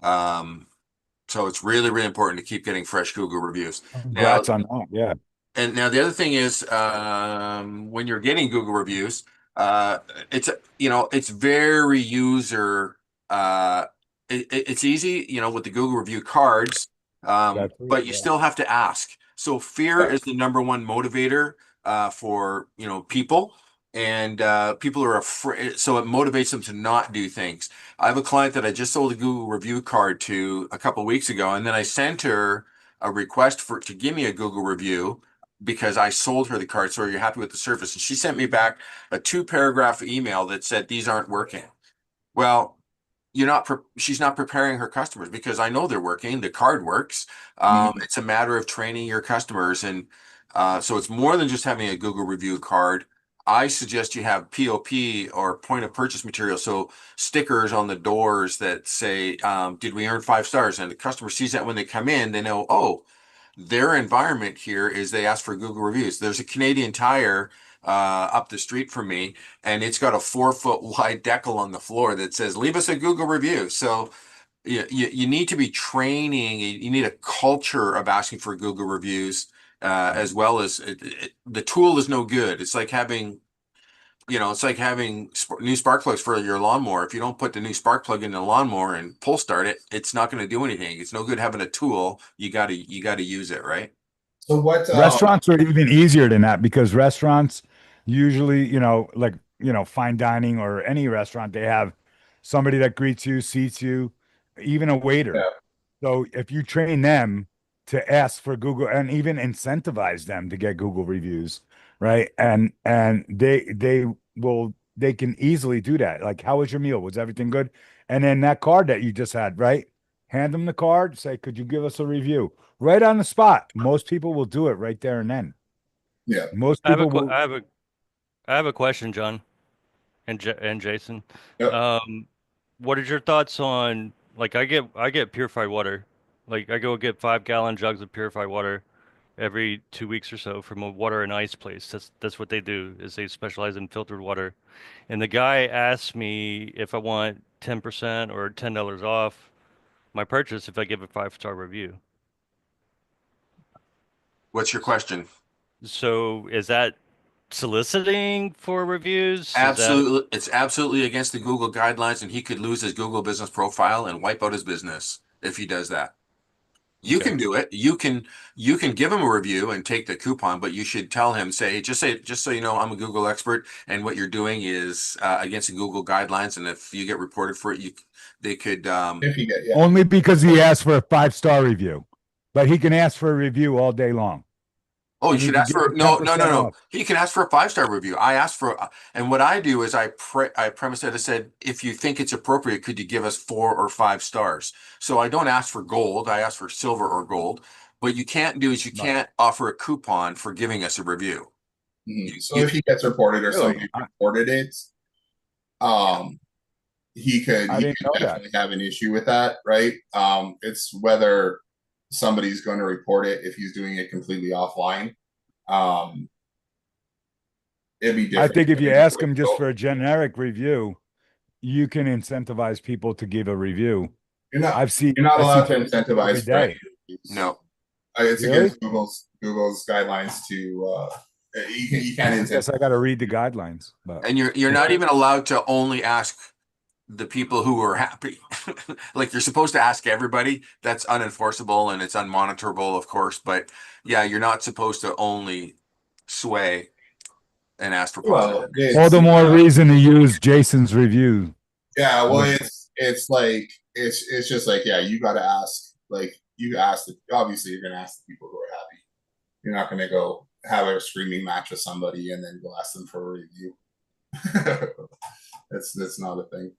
So it's really, really important to keep getting fresh Google reviews. Congrats on that. Yeah. And now the other thing is, when you're getting Google reviews, it's very user. It's easy, with the Google review cards, but you still have to ask. So fear is the number one motivator for people, and people are afraid. So it motivates them to not do things. I have a client that I just sold a Google review card to a couple weeks ago, and then I sent her a request to give me a Google review because I sold her the card. So are you happy with the service? And she sent me back a 2-paragraph email that said, these aren't working. Well, she's not preparing her customers because I know they're working. The card works. It's a matter of training your customers. And so it's more than just having a Google review card. I suggest you have POP or point of purchase material. So stickers on the doors that say, did we earn 5 stars? And the customer sees that when they come in, they know, oh, their environment here is they ask for Google reviews. There's a Canadian Tire up the street from me, and it's got a 4-foot wide decal on the floor that says, leave us a Google review. So you need to be training. You need a culture of asking for Google reviews, as well as the tool is no good. It's like having new spark plugs for your lawnmower. If you don't put the new spark plug in the lawnmower and pull start it, it's not going to do anything. It's no good having a tool. You got to use it, right? So what Restaurants are even easier than that because restaurants usually, fine dining or any restaurant, they have somebody that greets you, seats you, even a waiter. Yeah. So if you train them to ask for Google and even incentivize them to get Google reviews, right? And they can easily do that. Like, how was your meal? Was everything good? And then that card that you just had, right? Hand them the card, say, could you give us a review? Right on the spot. Most people will do it right there and then. Yeah. Most I have a people que- will. I have a question, John and Jason. Yep. What is your thoughts on like I get purified water. Like I go get 5 gallon jugs of purified water every 2 weeks or so from a water and ice place. That's what they do is they specialize in filtered water. And the guy asked me if I want 10% or $10 off my purchase if I give a 5-star review. What's your question? So is that soliciting for reviews? Is that Absolutely, it's absolutely against the Google guidelines, and he could lose his Google business profile and wipe out his business if he does that. You okay? can do it. You can give him a review and take the coupon, but you should tell him, just so you know, I'm a Google expert, and what you're doing is against the Google guidelines. And if you get reported for it, they could. If you get, yeah. Only because he asked for a 5-star review, but he can ask for a review all day long. Oh, you And he should could ask give for him no, 10% no. off. He can ask for a 5-star review. I asked for, and what I do is I premise it. I said, if you think it's appropriate, could you give us 4 or 5 stars? So I don't ask for gold. I ask for silver or gold. What you can't do is you Right. can't offer a coupon for giving us a review. So if he gets reported or Really? somebody reported it, um, he could I didn't know that. definitely have an issue with that, right? It's whether somebody's going to report it if he's doing it completely offline. Um, it'd be I different. think if you ask him just for a generic review, you can incentivize people to give a review. you're not I've seen you're not I see allowed to people every incentivize for any day. reviews. No. It's Really? against Google's guidelines to you can't I guess incentivize. I got to read the guidelines, but And you're not even allowed to only ask the people who are happy. Like you're supposed to ask everybody. That's unenforceable and it's unmonitorable, of course. But yeah, you're not supposed to only sway and ask for positive. Well, all the it's more reason to use Jason's review. yeah. Well, it's like it's just like yeah. You got to ask like you ask the obviously you're going to ask the people who are happy. You're not going to go have a screaming match with somebody and then go ask them for a review. That's not a thing.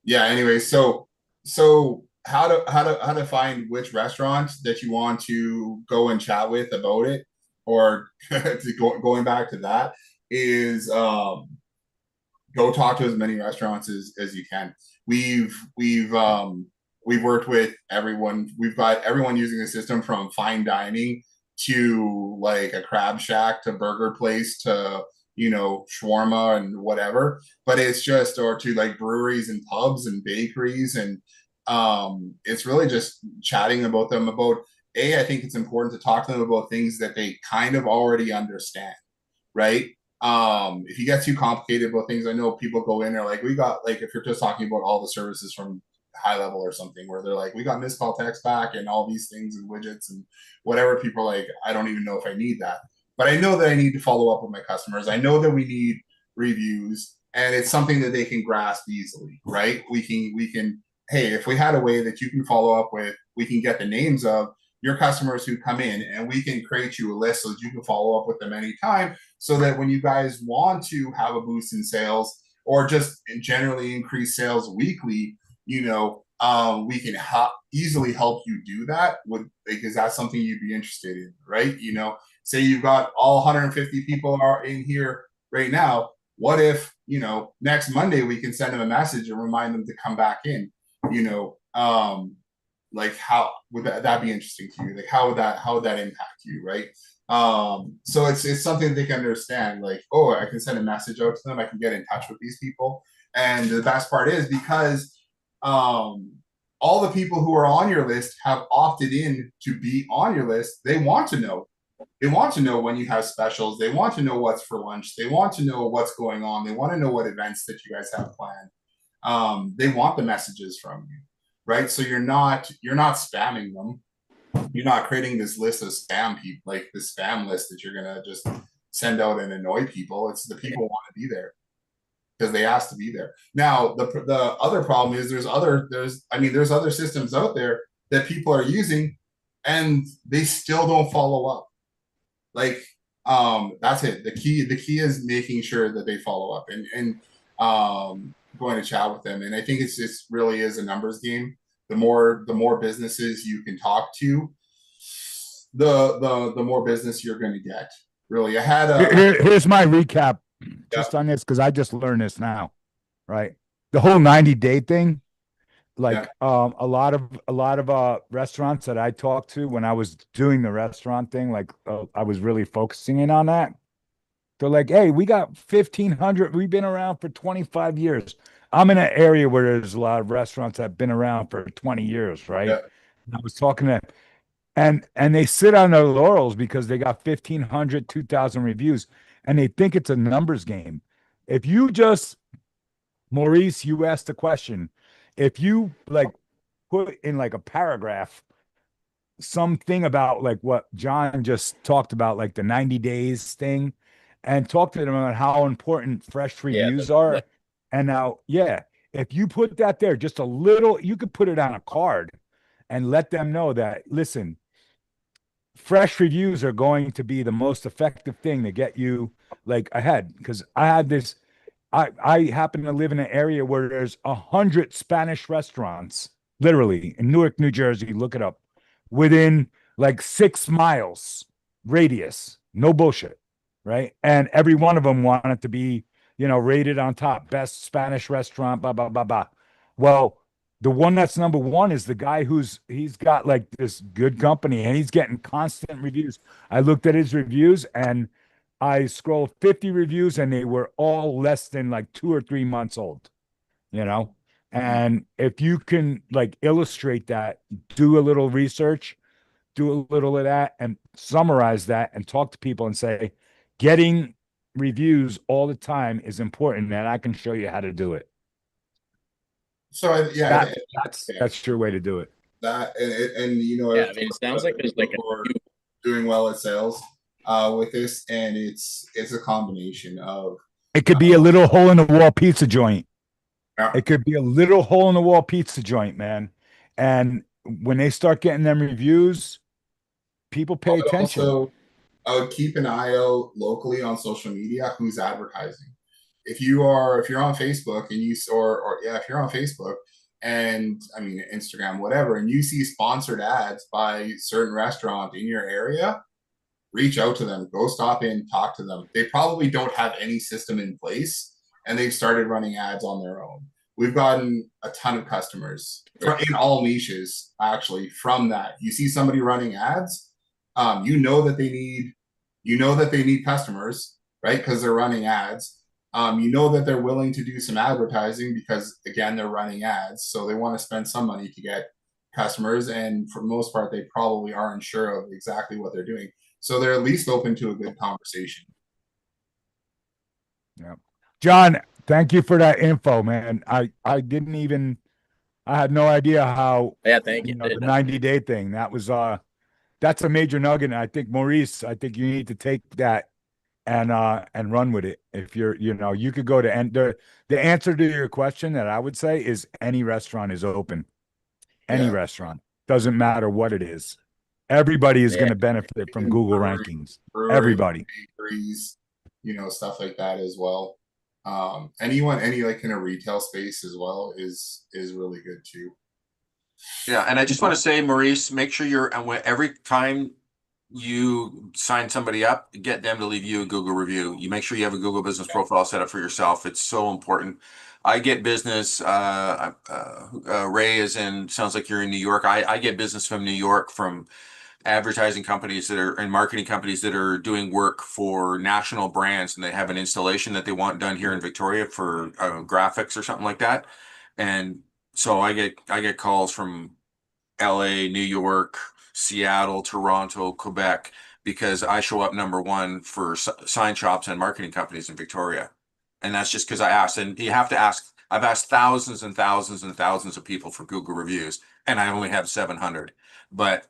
Yeah. Anyway, so how to find which restaurant that you want to go and chat with about it, or going back to that is go talk to as many restaurants as you can. We've worked with everyone. We've got everyone using the system from fine dining to like a crab shack to burger place to shawarma and whatever. But it's just or to like breweries and pubs and bakeries and it's really just chatting about them about I think it's important to talk to them about things that they kind of already understand, right? If you get too complicated about things, I know people go in there like we got like if you're just talking about all the services from high level or something where they're like we got missed call text back and all these things and widgets and whatever, people are like I don't even know if I need that, but I know that I need to follow up with my customers. I know that we need reviews and it's something that they can grasp easily, right? We can hey, if we had a way that you can follow up with, we can get the names of your customers who come in and we can create you a list so that you can follow up with them anytime so that when you guys want to have a boost in sales or just generally increase sales weekly, we can easily help you do that because that's something you'd be interested in, right? Say you've got all 150 people are in here right now. What if, next Monday we can send them a message and remind them to come back in, like how would that be interesting to you? Like how would that impact you, right? So it's something they can understand. Like, oh, I can send a message out to them. I can get in touch with these people. And the best part is because all the people who are on your list have opted in to be on your list. They want to know. They want to know when you have specials. They want to know what's for lunch. They want to know what's going on. They want to know what events that you guys have planned. They want the messages from you, right? So you're not spamming them. You're not creating this list of spam people, like this spam list that you're gonna just send out and annoy people. It's the people want to be there. because they asked to be there. Now, the other problem is there's other systems out there that people are using, and they still don't follow up. Like, that's it. The key is making sure that they follow up and going to chat with them. And I think it's just really is a numbers game. The more businesses you can talk to, the more business you're going to get. Really, I had Here's my recap just Yeah. on this, because I just learned this now, right? The whole 90-day thing, like a lot of restaurants that I talked to when I was doing the restaurant thing, like I was really focusing in on that. They're like, hey, we got 1,500. We've been around for 25 years. I'm in an area where there's a lot of restaurants that have been around for 20 years, right? Yeah. And I was talking to, and they sit on their laurels because they got 1,500, 2,000 reviews, and they think it's a numbers game. If you just, Maurice, you asked the question, if you like put in like a paragraph something about like what John just talked about, like the 90 days thing, and talk to them about how important fresh reviews are. And now, yeah, if you put that there, just a little, you could put it on a card and let them know that, listen, fresh reviews are going to be the most effective thing to get you like ahead. Because I had this, I happen to live in an area where there's 100 Spanish restaurants, literally in Newark, New Jersey. Look it up, within like 6 miles radius. No bullshit, right? And every one of them wanted to be, rated on top, best Spanish restaurant, blah blah blah blah. Well, the one that's number one is the guy he's got like this good company and he's getting constant reviews. I looked at his reviews and I scrolled 50 reviews and they were all less than like 2 or 3 months old, you know? And if you can like illustrate that, do a little research, do a little of that and summarize that and talk to people and say, getting reviews all the time is important and I can show you how to do it. So That's your way to do it. That and Yeah, I mean, it sounds like there's like we're doing well at sales with this, and it's a combination of It could be a little hole in the wall pizza joint. Yeah. It could be a little hole in the wall pizza joint, man. And when they start getting them reviews, people pay attention. Also, I would keep an eye out locally on social media who's advertising. If you're on Facebook and if you're on Facebook and I mean Instagram, whatever, and you see sponsored ads by certain restaurant in your area, reach out to them, go stop in, talk to them. They probably don't have any system in place and they've started running ads on their own. We've gotten a ton of customers in all niches actually from that. You see somebody running ads, you know that they need customers, right? Because they're running ads. You know that they're willing to do some advertising because again, they're running ads. So they want to spend some money to get customers. And for the most part, they probably aren't sure of exactly what they're doing. So they're at least open to a good conversation. Yeah. John, thank you for that info, man. I had no idea how, thank you. The 90-day thing. That was that's a major nugget. And I think Maurice, you need to take that and run with it. If you could go to the answer to your question that I would say is any restaurant is open. Any restaurant. Doesn't matter what it is. Everybody is going to benefit from Google rankings. Everybody. Bakeries, stuff like that as well. Any like in a retail space as well is really good too. Yeah, and I just want to say, Maurice, make sure every time you sign somebody up, get them to leave you a Google review. You make sure you have a Google business profile set up for yourself. It's so important. I get business. Ray sounds like you're in New York. I get business from New York from advertising companies and marketing companies that are doing work for national brands, and they have an installation that they want done here in Victoria for graphics or something like that. And so I get calls from LA, New York, Seattle, Toronto, Quebec, because I show up number one for sign shops and marketing companies in Victoria. And that's just because I asked. And you have to ask. I've asked thousands and thousands and thousands of people for Google reviews, and I only have 700. But,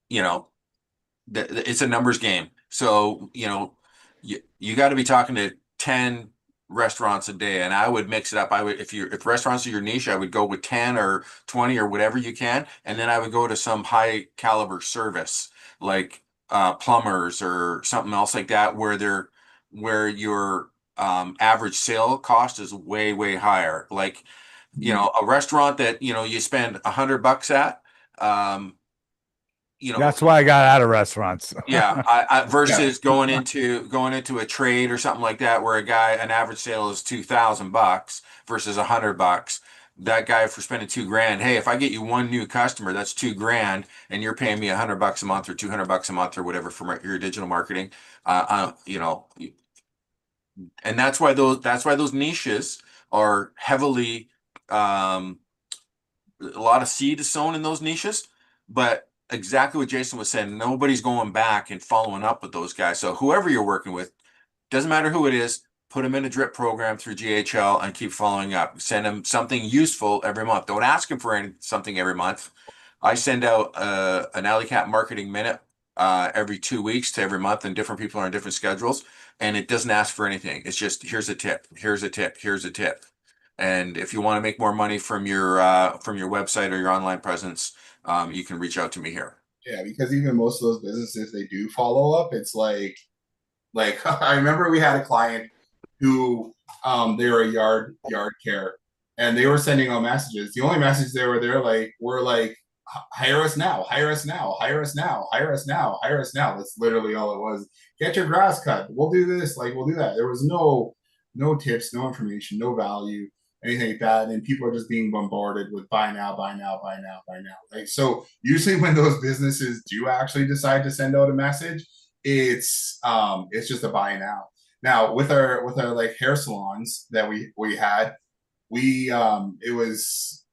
it's a numbers game. So, you got to be talking to 10 restaurants a day, and I would mix it up. I would, if restaurants are your niche, I would go with 10 or 20 or whatever you can, and then I would go to some high caliber service like plumbers or something else like that, where your average sale cost is way higher. Like, you know, a restaurant that, you know, you spend $100 at, you know, That's why I got out of restaurants. yeah, I versus going into a trade or something like that where an average sale is $2,000 versus $100. That guy for spending $2,000, hey, if I get you one new customer, that's $2,000, and you're paying me $100 a month or $200 a month or whatever for your digital marketing. You know, and that's why those niches are heavily a lot of seed is sown in those niches, but exactly what Jason was saying, nobody's going back and following up with those guys. So whoever you're working with, doesn't matter who it is, put them in a drip program through GHL and keep following up. Send them something useful every month. Don't ask them for something every month. I send out an Alley Cat marketing minute every 2 weeks to every month, and different people are on different schedules. And it doesn't ask for anything. It's just here's a tip, here's a tip, here's a tip. And if you want to make more money from your website or your online presence, you can reach out to me here. Yeah, because even most of those businesses, they do follow up. It's like I remember we had a client who they were a yard care, and they were sending out messages. The only message they were there were like, hire us now, hire us now, hire us now, hire us now, hire us now. That's literally all it was. Get your grass cut. We'll do this, like we'll do that. There was no tips, no information, no value, anything like that. And people are just being bombarded with buy now, buy now, buy now, buy now. Right. So usually when those businesses do actually decide to send out a message, it's just a buy now. Now with our like hair salons that we had, we it was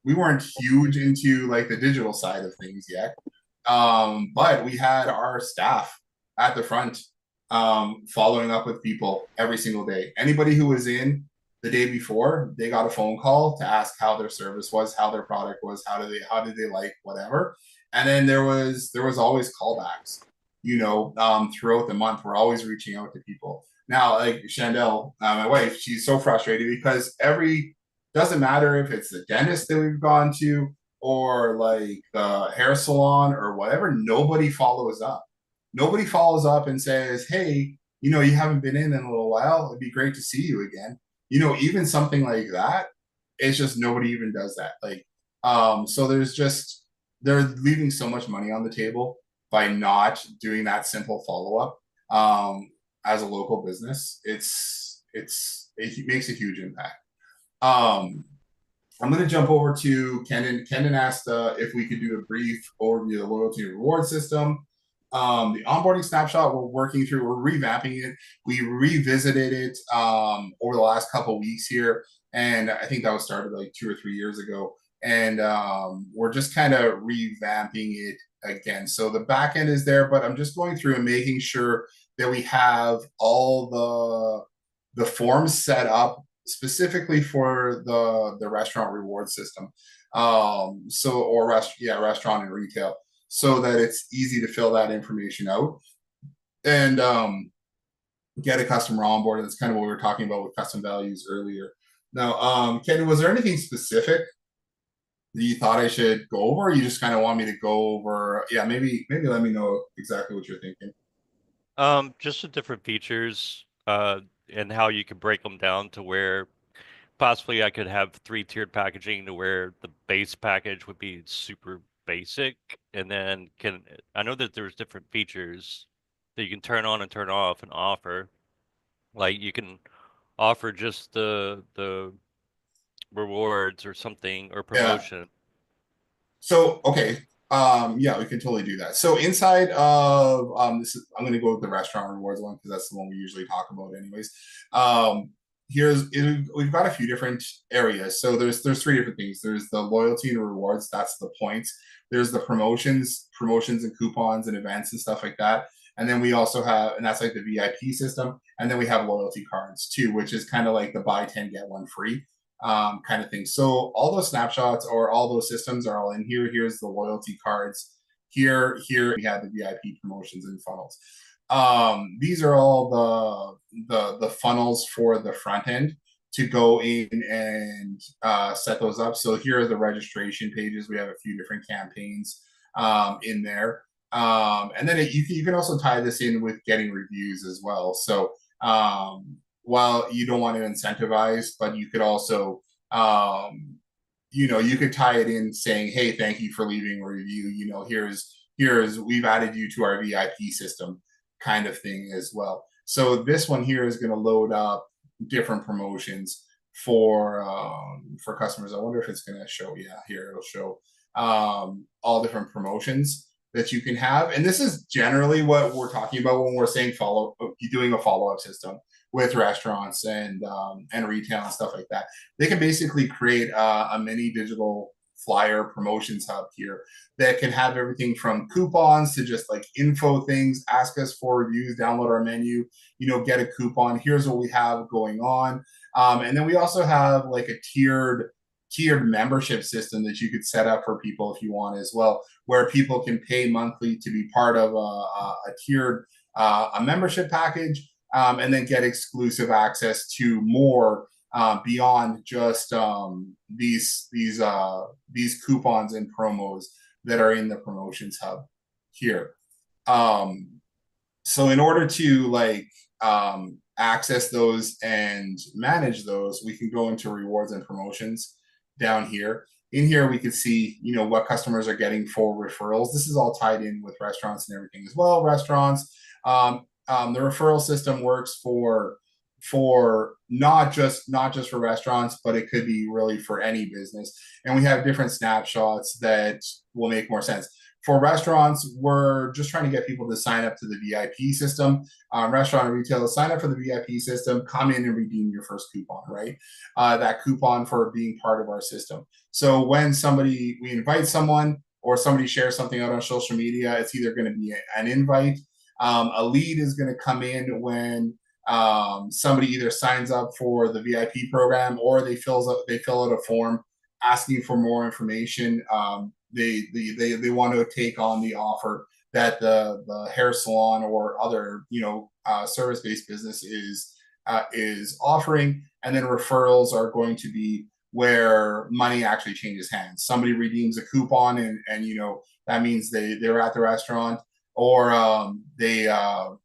we weren't huge into like the digital side of things yet. But we had our staff at the front following up with people every single day. Anybody who was in the day before, they got a phone call to ask how their service was, how their product was, how did they like whatever. And then there was always callbacks, throughout the month. We're always reaching out to people. Now, like Chandel, my wife, she's so frustrated because doesn't matter if it's the dentist that we've gone to or like the hair salon or whatever, nobody follows up. Nobody follows up and says, hey, you haven't been in a little while. It'd be great to see you again. Even something like that, it's just nobody even does that. So they're leaving so much money on the table by not doing that simple follow-up. As a local business, it makes a huge impact. I'm going to jump over to Kenan. Kenan asked if we could do a brief overview of the loyalty and reward system. The onboarding snapshot we're working through, we're revamping it. We revisited it over the last couple of weeks here, and I think that was started like 2 or 3 years ago. And we're just kind of revamping it again. So the back end is there, but I'm just going through and making sure that we have all the forms set up specifically for the restaurant reward system. Restaurant and retail, so that it's easy to fill that information out and get a customer on board. And that's kind of what we were talking about with custom values earlier. Now, Ken, was there anything specific that you thought I should go over? Or you just kind of want me to go over? Yeah, maybe let me know exactly what you're thinking. Just the different features, and how you can break them down to where possibly I could have 3-tiered packaging to where the base package would be super basic, and then I know that there's different features that you can turn on and turn off and offer. Like you can offer just the rewards or something or promotion. Yeah. So okay, yeah, we can totally do that. So inside of I'm going to go with the restaurant rewards one because that's the one we usually talk about, anyways. We've got a few different areas. So there's 3 different things. There's the loyalty and rewards. That's the points. There's the promotions and coupons and events and stuff like that. And then we also have, and that's like the VIP system. And then we have loyalty cards too, which is kind of like the buy 10 get 1 free kind of thing. So all those snapshots or all those systems are all in here. Here's the loyalty cards. Here we have the VIP promotions and funnels. these are all the funnels for the front end to go in and set those up. So here are the registration pages. We have a few different campaigns in there. And then you can also tie this in with getting reviews as well. So while you don't want to incentivize, but you could also, you could tie it in saying, hey, thank you for leaving a review. Here's we've added you to our VIP system kind of thing as well. So this one here is going to load up different promotions for customers. I wonder if it's going to show. Yeah, here it'll show all different promotions that you can have. And this is generally what we're talking about when we're saying doing a follow-up system with restaurants and retail and stuff like that. They can basically create a mini digital flyer promotions hub here that can have everything from coupons to just like info things, ask us for reviews, download our menu, get a coupon. Here's what we have going on. And then we also have like a tiered membership system that you could set up for people if you want as well, where people can pay monthly to be part of a tiered a membership package, and then get exclusive access to more beyond just these coupons and promos that are in the promotions hub here. So in order to access those and manage those, we can go into rewards and promotions down here. In here, we can see, what customers are getting for referrals. This is all tied in with restaurants and everything as well. Restaurants, the referral system works for not just for restaurants, but it could be really for any business. And we have different snapshots that will make more sense. For restaurants, we're just trying to get people to sign up to the VIP system. Restaurant and retail, sign up for the VIP system, come in and redeem your first coupon, right? That coupon for being part of our system. So when we invite someone or somebody shares something out on social media, it's either going to be an invite. A lead is going to come in when somebody either signs up for the VIP program or they fill out a form asking for more information. They want to take on the offer that the hair salon or other service-based business is offering, and then referrals are going to be where money actually changes hands. Somebody redeems a coupon, and that means they're at the restaurant, or they're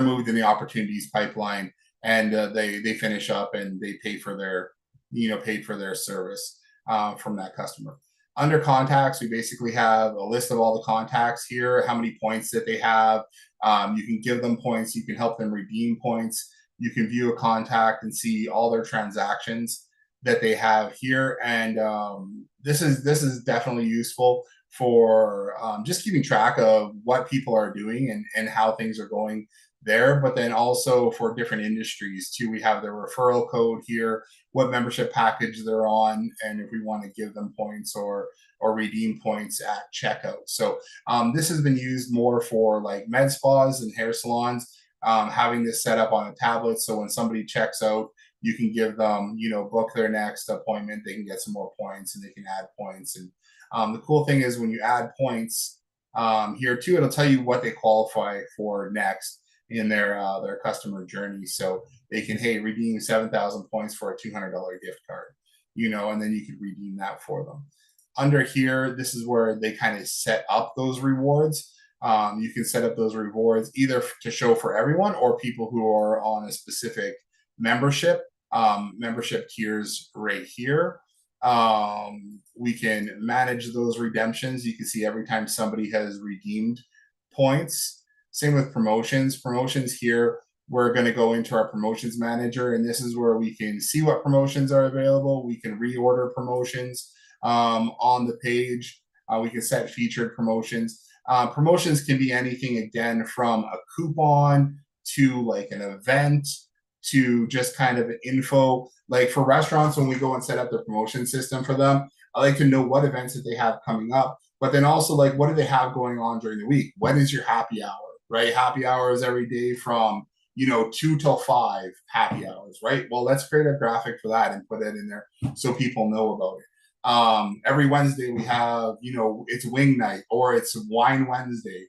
moved in the opportunities pipeline, and they finish up and they pay for their service from that customer. Under contacts, we basically have a list of all the contacts here, how many points that they have. You can give them points, you can help them redeem points. You can view a contact and see all their transactions that they have here. And this is definitely useful for just keeping track of what people are doing and how things are going there, but then also for different industries too. We have their referral code here, what membership package they're on, and if we want to give them points or redeem points at checkout. So this has been used more for like med spas and hair salons, having this set up on a tablet. So when somebody checks out, you can give them, book their next appointment, they can get some more points and they can add points. And the cool thing is when you add points here too, it'll tell you what they qualify for next in their customer journey. So they can, redeem 7,000 points for a $200 gift card, and then you can redeem that for them. Under here, this is where they kind of set up those rewards. You can set up those rewards either to show for everyone or people who are on a specific membership tiers right here. We can manage those redemptions. You can see every time somebody has redeemed points. Same with promotions. Promotions here, we're going to go into our promotions manager, and this is where we can see what promotions are available. We can reorder promotions on the page. We can set featured promotions. Promotions can be anything, again, from a coupon to like an event to just kind of info. Like for restaurants, when we go and set up the promotion system for them, I like to know what events that they have coming up, but then also like what do they have going on during the week? When is your happy hour, right? Happy hour is every day from 2 till 5 happy hours, right? Well, let's create a graphic for that and put it in there so people know about it. Every Wednesday we have, it's wing night or it's wine Wednesday.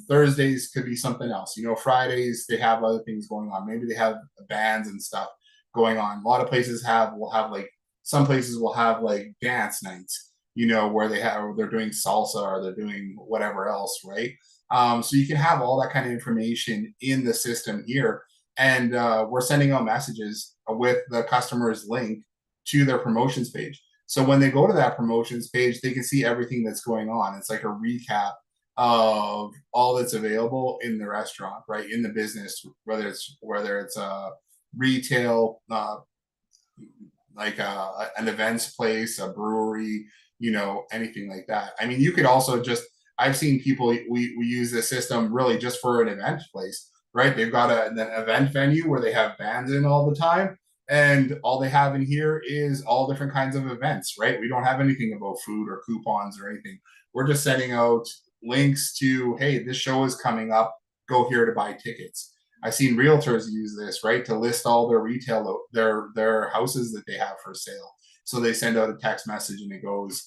Thursdays could be something else. Fridays they have other things going on. Maybe they have bands and stuff going on. A lot of places will have like some places will have like dance nights, where they're doing salsa or they're doing whatever else, right? So you can have all that kind of information in the system here, and we're sending out messages with the customer's link to their promotions page. So when they go to that promotions page, they can see everything that's going on. It's like a recap of all that's available in the restaurant, right? In the business, whether it's retail, like an events place, a brewery, anything like that. I mean, you could also I've seen people, we use this system really just for an event place, right? They've got an event venue where they have bands in all the time, and all they have in here is all different kinds of events, right? We don't have anything about food or coupons or anything. We're just sending out links to, hey, this show is coming up, go here to buy tickets. I've seen realtors use this, right, to list all their retail, their houses that they have for sale. So they send out a text message and it goes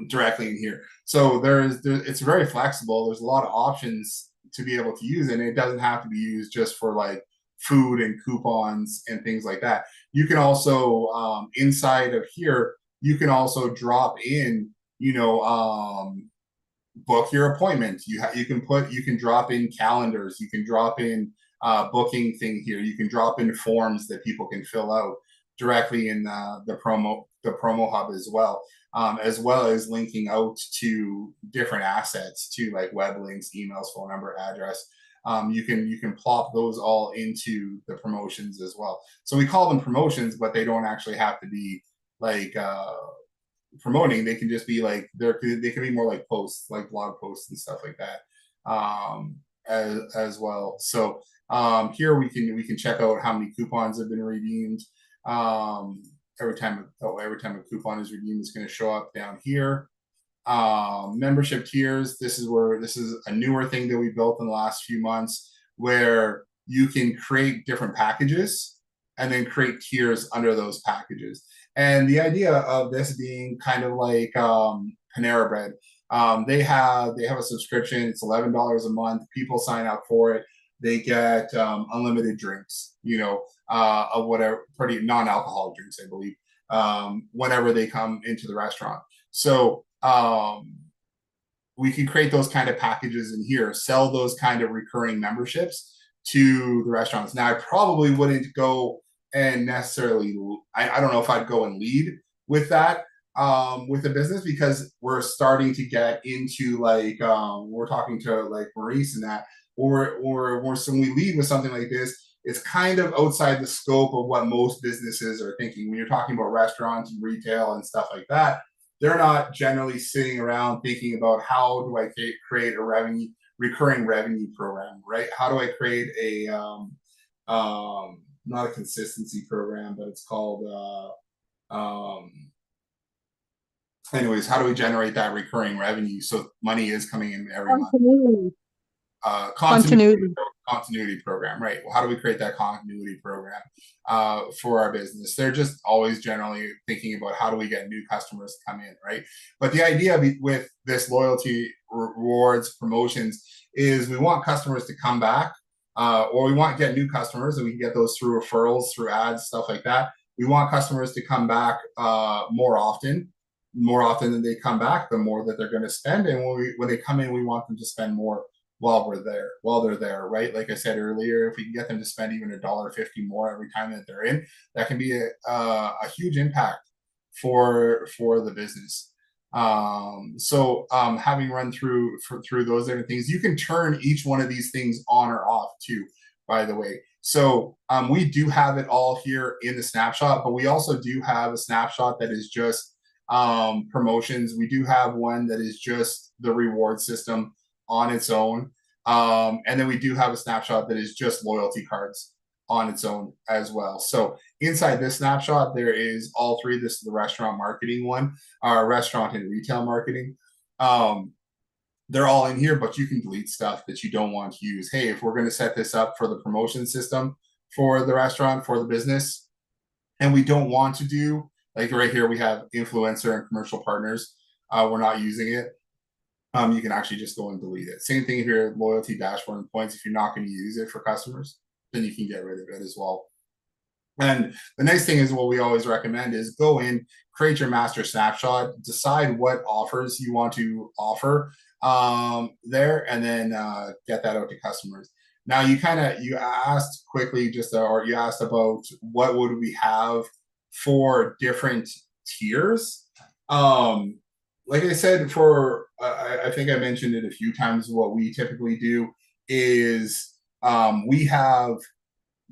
directly in here. So it's very flexible. There's a lot of options to be able to use it, and it doesn't have to be used just for like food and coupons and things like that. You can also inside of here, you can also drop in, book your appointment. You can drop in calendars. You can drop in booking thing here. You can drop in forms that people can fill out directly in the promo hub as well as linking out to different assets to like web links, emails, phone number, address. You can plop those all into the promotions as well. So we call them promotions, but they don't actually have to be like promoting. They can just be like they can be more like posts, like blog posts and stuff like that as well. So here we can check out how many coupons have been redeemed. Every time a coupon is redeemed, it's going to show up down here. Membership tiers. This is a newer thing that we built in the last few months, where you can create different packages and then create tiers under those packages. And the idea of this being kind of like Panera Bread, they have a subscription. It's $11 a month. People sign up for it. They get unlimited drinks, of whatever, pretty non-alcoholic drinks, I believe, whenever they come into the restaurant. So we can create those kind of packages in here, sell those kind of recurring memberships to the restaurants. Now, I probably wouldn't go and necessarily, I don't know if I'd go and lead with that with the business, because we're starting to get into like, we're talking to like Maurice and that, or when we lead with something like this, it's kind of outside the scope of what most businesses are thinking. When you're talking about restaurants and retail and stuff like that, they're not generally sitting around thinking about how do I create a recurring revenue program, right? How do I create a not a consistency program, but it's called anyways, how do we generate that recurring revenue so money is coming in every month? Continuity program, right? Well, how do we create that continuity program for our business? They're just always generally thinking about how do we get new customers to come in, right? But the idea with this loyalty rewards promotions is we want customers to come back, or we want to get new customers, and we can get those through referrals, through ads, stuff like that. We want customers to come back more often than they come back, the more that they're going to spend. And when they come in, we want them to spend more while they're there, right? Like I said earlier, if we can get them to spend even $1.50 more every time that they're in, that can be a huge impact for the business. So having run through those different things, you can turn each one of these things on or off too, by the way. So we do have it all here in the snapshot, but we also do have a snapshot that is just promotions. We do have one that is just the reward system on its own. And then we do have a snapshot that is just loyalty cards on its own as well. So inside this snapshot, there is all three. This is the restaurant marketing one, restaurant and retail marketing. They're all in here, but you can delete stuff that you don't want to use. Hey, if we're going to set this up for the promotion system for the restaurant, for the business, and we don't want to do, like right here, we have influencer and commercial partners. We're not using it. you can actually just go and delete it. Same thing if you're loyalty dashboard and points. If you're not going to use it for customers, then you can get rid of it as well. And the nice thing is what we always recommend is go in, create your master snapshot, decide what offers you want to offer there, and then get that out to customers. Now you asked quickly or you asked about what would we have for different tiers. Like I said, I think I mentioned it a few times. What we typically do is we have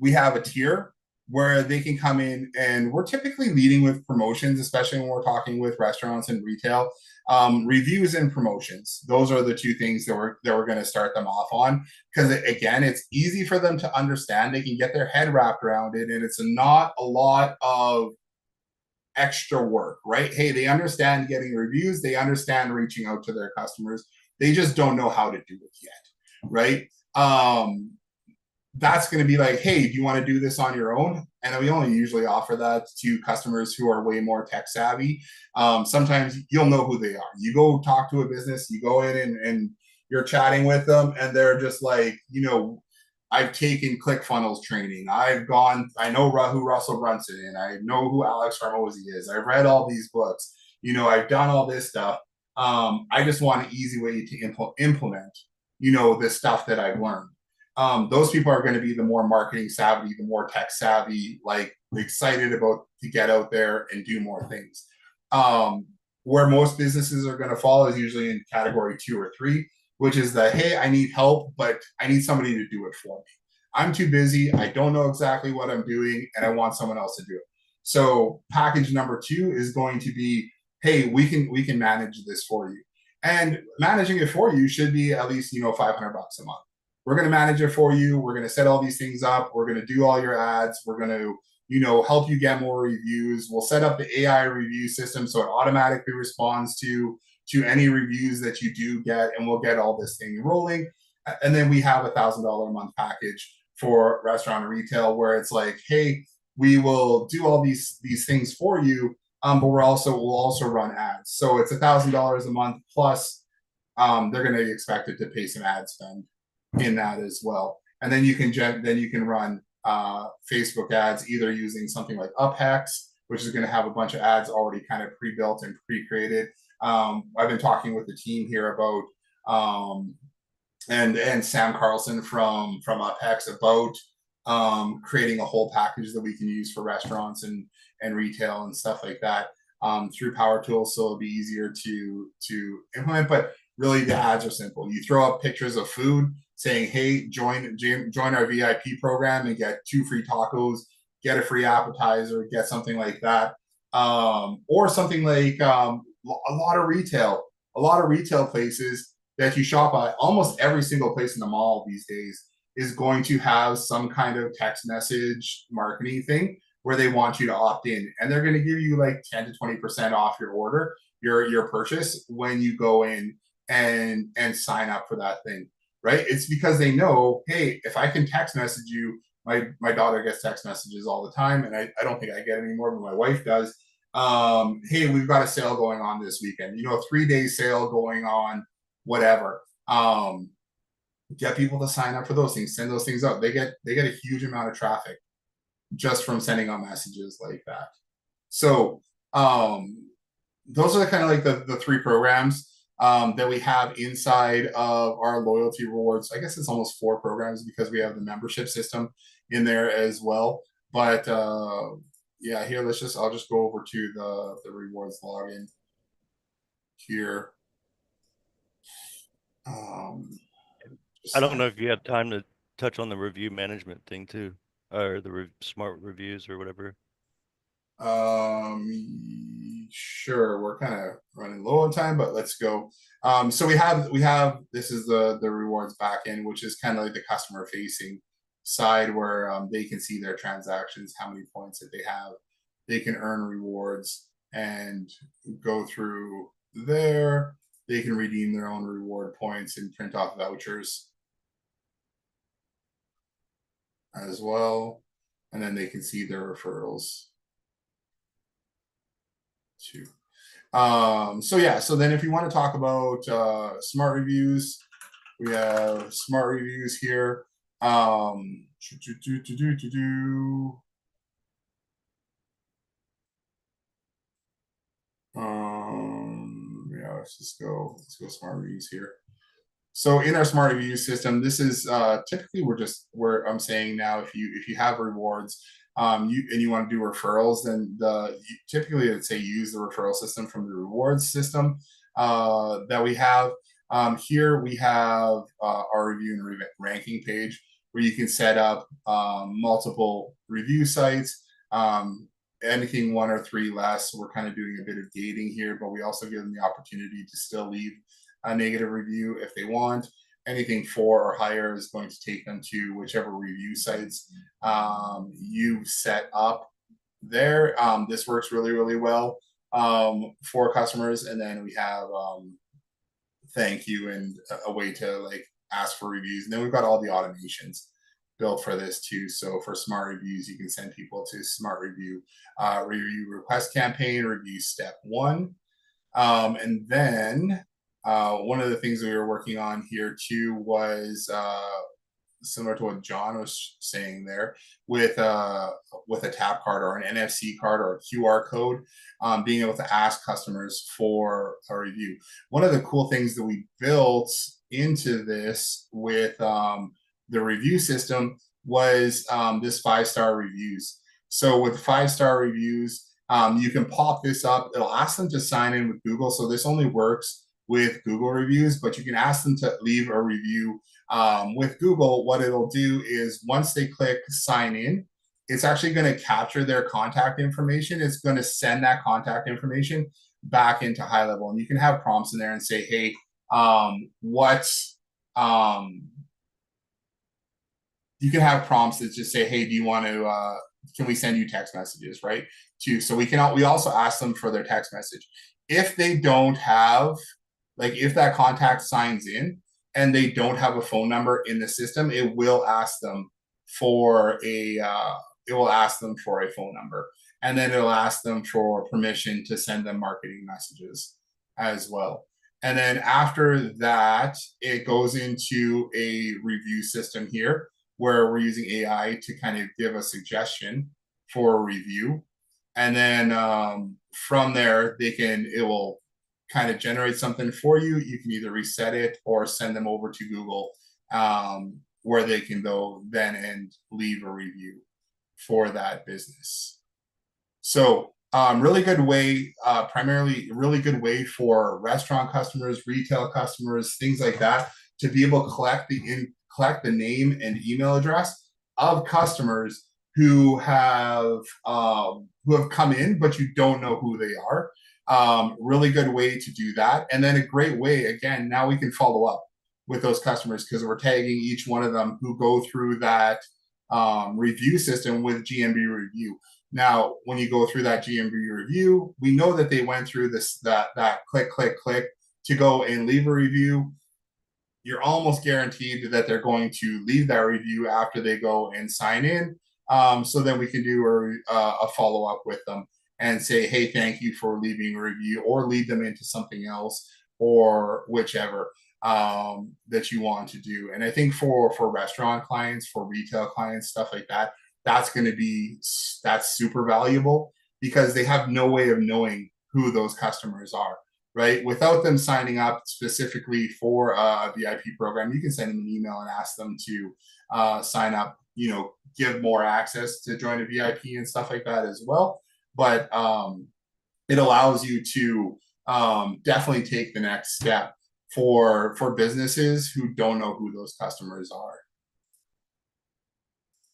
a tier where they can come in, and we're typically leading with promotions, especially when we're talking with restaurants and retail. Reviews and promotions, those are the two things that we're going to start them off on, because again, it's easy for them to understand. They can get their head wrapped around it, and it's not a lot of extra work, right? Hey, they understand getting reviews, they understand reaching out to their customers, they just don't know how to do it yet, right? That's going to be like, hey, do you want to do this on your own? And we only usually offer that to customers who are way more tech savvy. Sometimes you'll know who they are. You go talk to a business, you go in and you're chatting with them, and they're just like, I've taken ClickFunnels training. I know who Russell Brunson is. I know who Alex Hormozy is. I've read all these books. I've done all this stuff. I just want an easy way to implement, this stuff that I've learned. Those people are going to be the more marketing savvy, the more tech savvy, like excited to get out there and do more things. Where most businesses are going to fall is usually in category 2 or 3, which is hey, I need help, but I need somebody to do it for me. I'm too busy. I don't know exactly what I'm doing, and I want someone else to do it. So package number 2 is going to be, hey, we can manage this for you. And managing it for you should be at least, $500 a month. We're going to manage it for you. We're going to set all these things up. We're going to do all your ads. We're going to, help you get more reviews. We'll set up the AI review system so it automatically responds to any reviews that you do get, and we'll get all this thing rolling. And then we have $1,000 a month package for restaurant and retail, where it's like, hey, we will do all these things for you, but we'll also run ads. So it's $1,000 a month plus they're going to be expected to pay some ad spend in that as well. And then you can run Facebook ads, either using something like UpHex, which is going to have a bunch of ads already kind of pre-built and pre-created. I've been talking with the team here about and Sam Carlson from UpHex about creating a whole package that we can use for restaurants and retail and stuff like that through Power Tools, so it'll be easier to implement. But really, the ads are simple. You throw up pictures of food saying, hey, join our VIP program and get 2 free tacos, get a free appetizer, get something like that. Or something like a lot of retail places that you shop at, almost every single place in the mall these days is going to have some kind of text message marketing thing where they want you to opt in, and they're going to give you like 10 to 20% off your order, your purchase, when you go in and sign up for that thing. Right? It's because they know, hey, if I can text message you, my daughter gets text messages all the time, and I don't think I get any more, but my wife does. Hey, we've got a sale going on this weekend, 3-day sale going on, whatever. Get people to sign up for those things, send those things out. They get a huge amount of traffic just from sending out messages like that. So those are kind of like the 3 programs that we have inside of our loyalty rewards. I guess it's almost 4 programs because we have the membership system in there as well. But yeah, here, I'll just go over to the rewards login here. I don't know if you have time to touch on the review management thing too, or the smart reviews or whatever. Sure, we're kind of running low on time, but let's go. So we have this is the rewards backend, which is kind of like the customer facing side, where they can see their transactions, how many points that they have. They can earn rewards and go through there. They can redeem their own reward points and print off vouchers as well. And then they can see their referrals too. So yeah, so then if you want to talk about smart reviews, we have smart reviews here. Yeah, let's go smart reviews here. So in our smart review system, this is typically where I'm saying now, if you have rewards, you want to do referrals, then typically I'd say use the referral system from the rewards system that we have. Here we have our review and ranking page where you can set up multiple review sites. Anything 1 or 3 less, we're kind of doing a bit of gating here, but we also give them the opportunity to still leave a negative review if they want. Anything 4 or higher is going to take them to whichever review sites you've set up there. This works really, really well for customers. And then we have thank you and a way to like ask for reviews. And then we've got all the automations built for this too. So for smart reviews, you can send people to smart review request campaign, review step 1. And then one of the things that we were working on here too was similar to what John was saying there with a tap card or an NFC card or a QR code, being able to ask customers for a review. One of the cool things that we built into this with the review system was this 5-star reviews. So with 5-star reviews, you can pop this up. It'll ask them to sign in with Google. So this only works with Google reviews, but you can ask them to leave a review with Google. What it'll do is once they click sign in, it's actually going to capture their contact information. It's going to send that contact information back into high level. And you can have prompts in there and say, hey, you can have prompts that just say, hey, do you want to, can we send you text messages, right? So we also ask them for their text message. If they don't have, like if that contact signs in and they don't have a phone number in the system, it will ask them for a phone number. And then it'll ask them for permission to send them marketing messages as well. And then after that, it goes into a review system here where we're using AI to kind of give a suggestion for a review. And then from there, it will kind of generate something for you. You can either reset it or send them over to Google where they can go then and leave a review for that business. So really good way, primarily really good way for restaurant customers, retail customers, things like that, to be able to collect the name and email address of customers who have come in, but you don't know who they are. Really good way to do that. And then a great way, again, now we can follow up with those customers because we're tagging each one of them who go through that review system with GMB review. Now, when you go through that GMB review, we know that they went through that click to go and leave a review. You're almost guaranteed that they're going to leave that review after they go and sign in. So then we can do a follow-up with them and say, hey, thank you for leaving a review, or lead them into something else or whichever that you want to do. And I think for restaurant clients, for retail clients, stuff like that, that's super valuable because they have no way of knowing who those customers are, right? Without them signing up specifically for a VIP program, you can send them an email and ask them to sign up, give more access to join a VIP and stuff like that as well. But it allows you to definitely take the next step for businesses who don't know who those customers are.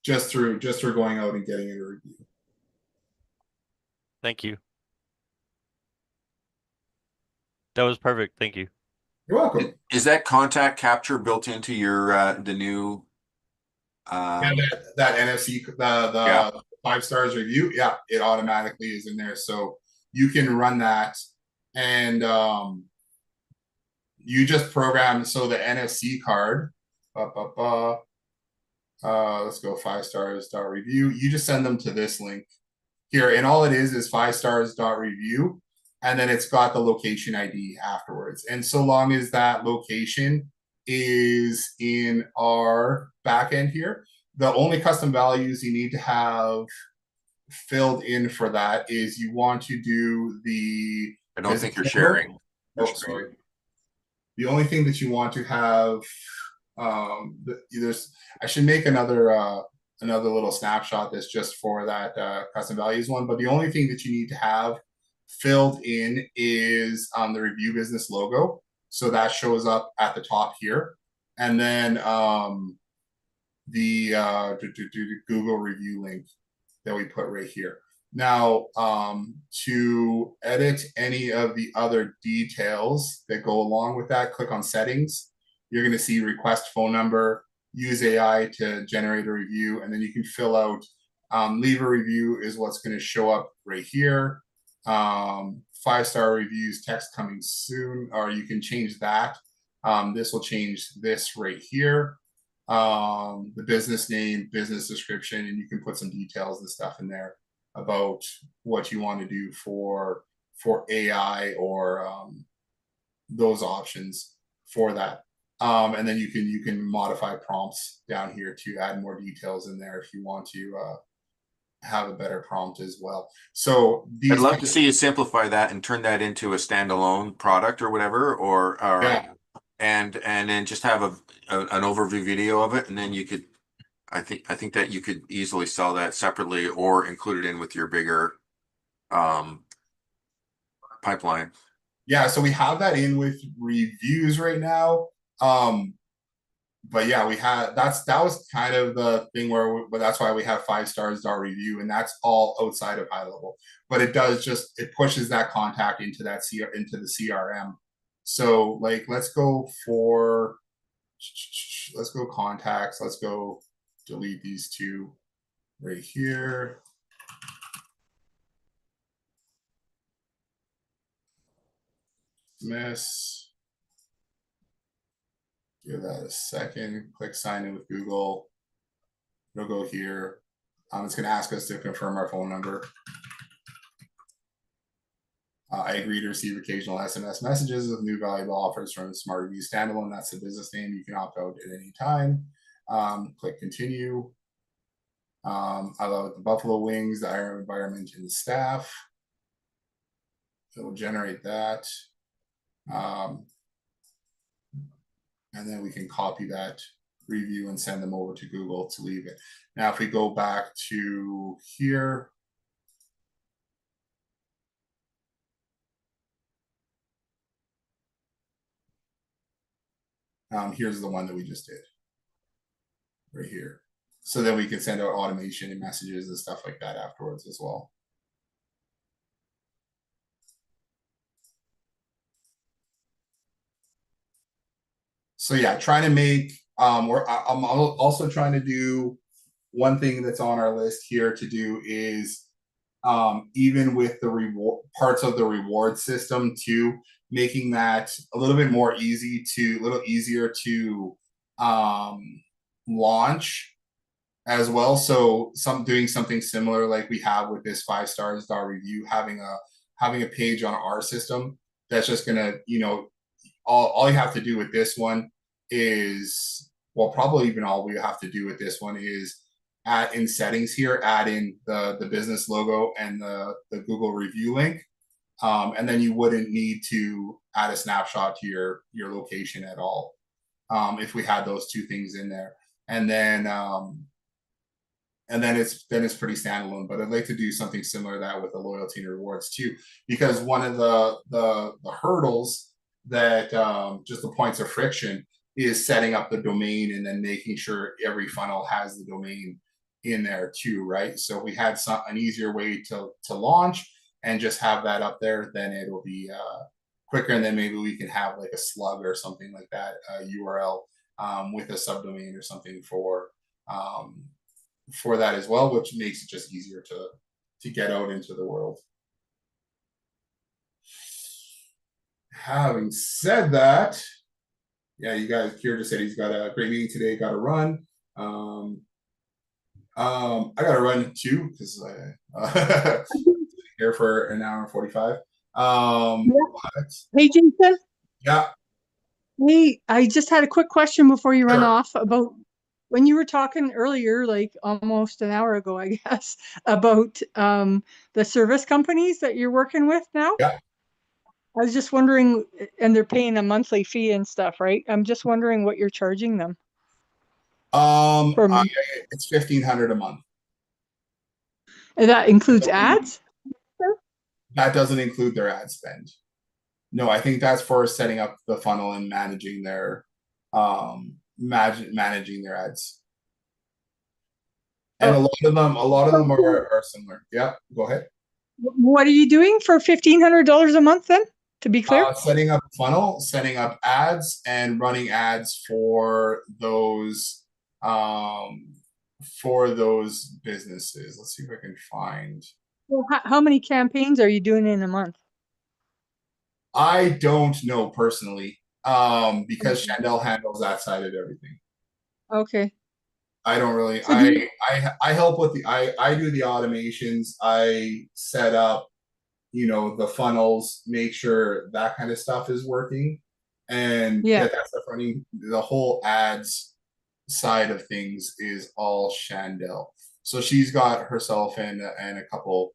Just through going out and getting a review. Thank you. That was perfect. Thank you. You're welcome. Is that contact capture built into your the new that NFC, the 5 stars review? Yeah, it automatically is in there. So you can run that and you just program so the NFC card. Let's go 5 stars.review. You just send them to this link here, and all it is 5 stars.review. and then it's got the location ID afterwards. And so long as that location is in our backend here, the only custom values you need to have filled in for that is you want to do the. I don't think you're sharing. Oh, sorry. The only thing that you want to have, there's, I should make another little snapshot that's just for that custom values one. But the only thing that you need to have filled in is the review business logo. So that shows up at the top here. And then the Google review link that we put right here. Now, to edit any of the other details that go along with that, click on settings. You're going to see request phone number, use AI to generate a review, and then you can fill out leave a review is what's going to show up right here. 5-star reviews, text coming soon, or you can change that. This will change this right here. The business name, business description, and you can put some details and stuff in there about what you want to do for AI or those options for that. And then you can modify prompts down here to add more details in there if you want to have a better prompt as well. So I'd love to see you simplify that and turn that into a standalone product or whatever, or yeah. and then just have an overview video of it, and then you could, I think that you could easily sell that separately or include it in with your bigger pipeline. Yeah, so we have that in with reviews right now. But yeah, that was kind of the thing where that's why we have 5-star review, and that's all outside of high level. But it does it pushes that contact into into the CRM. So like, let's go contacts. Let's go delete these two right here. Miss. Give that a second. Click sign in with Google. It'll go here. It's going to ask us to confirm our phone number. I agree to receive occasional SMS messages with new valuable offers from Smart Review Standalone. That's the business name. You can opt out at any time. Click continue. I love the buffalo wings, the environment, and the staff. It will generate that. And then we can copy that review and send them over to Google to leave it. Now, if we go back to here, here's the one that we just did right here. So then we can send out automation and messages and stuff like that afterwards as well. So yeah, trying to make, I'm also trying to do one thing that's on our list here to do is even with the reward parts of the reward system too, making that a little easier to launch as well. So doing something similar like we have with this 5-star review, having a page on our system that's just gonna, all you have to do with this one is, well, probably even all we have to do with this one is add in settings here, add in the business logo and the Google review link. And then you wouldn't need to add a snapshot to your location at all if we had those two things in there. And then it's pretty standalone. But I'd like to do something similar to that with the loyalty and rewards too, because one of the hurdles that just the points of friction is setting up the domain and then making sure every funnel has the domain in there too, right? So if we had an easier way to launch and just have that up there, then it'll be quicker, and then maybe we can have like a slug or something like that, URL with a subdomain or something for that as well, which makes it just easier to get out into the world. Having said that, yeah, you guys, Kier just said he's got a great meeting today, got to run. I got to run too because I here for an hour and 45. But Hey, Jason. yeah, Hey, I just had a quick question before you run sure. off about when you were talking earlier, like almost an hour ago, I guess, about the service companies that you're working with now. Yeah. I was just wondering, and they're paying a monthly fee and stuff, right? I'm just wondering what you're charging them for, It's 1,500 a month. and that includes ads? That doesn't include their ad spend. No, I think that's for setting up the funnel and managing their managing their ads. And Oh. a lot of them are similar. Yeah, go ahead. What are you doing for $1,500 a month then, to be clear? Setting up a funnel, setting up ads, and running ads for those businesses. Let's see if I can find. Well, how many campaigns are you doing in a month? I don't know personally, because Chandel handles that side of everything. Okay. I don't really. So do you, I help with I do the automations. I set up, the funnels, make sure that kind of stuff is working, and yeah. get that stuff running. The whole ads side of things is all Chandel. So she's got herself and a couple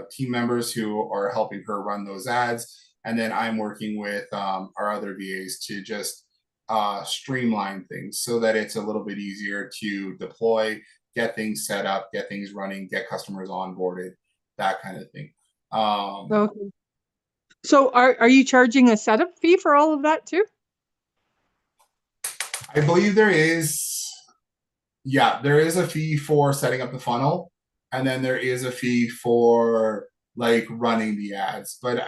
team members who are helping her run those ads, and then I'm working with our other VAs to just streamline things so that it's a little bit easier to deploy, get things set up, get things running, get customers onboarded, that kind of thing. Okay. So are you charging a setup fee for all of that too? I believe there is, yeah, there is a fee for setting up the funnel, and then there is a fee for like running the ads. But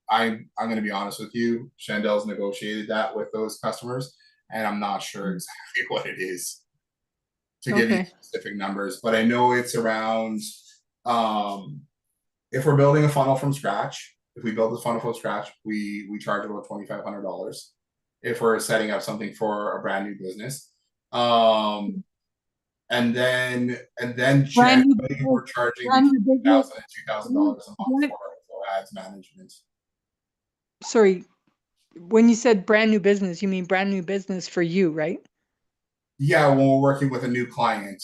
I'm going to be honest with you, Chandel's negotiated that with those customers, and I'm not sure exactly what it is to give you Okay. specific numbers. But I know it's around, if we're building a funnel from scratch, if we build the funnel from scratch, we charge about $2,500. If we're setting up something for a brand new business, and then Brand new generally we're charging brand new between business. $1,000 and $2,000 a month Brand- for ads management. Sorry, when you said brand new business, you mean brand new business for you, right? Yeah, when we're working with a new client.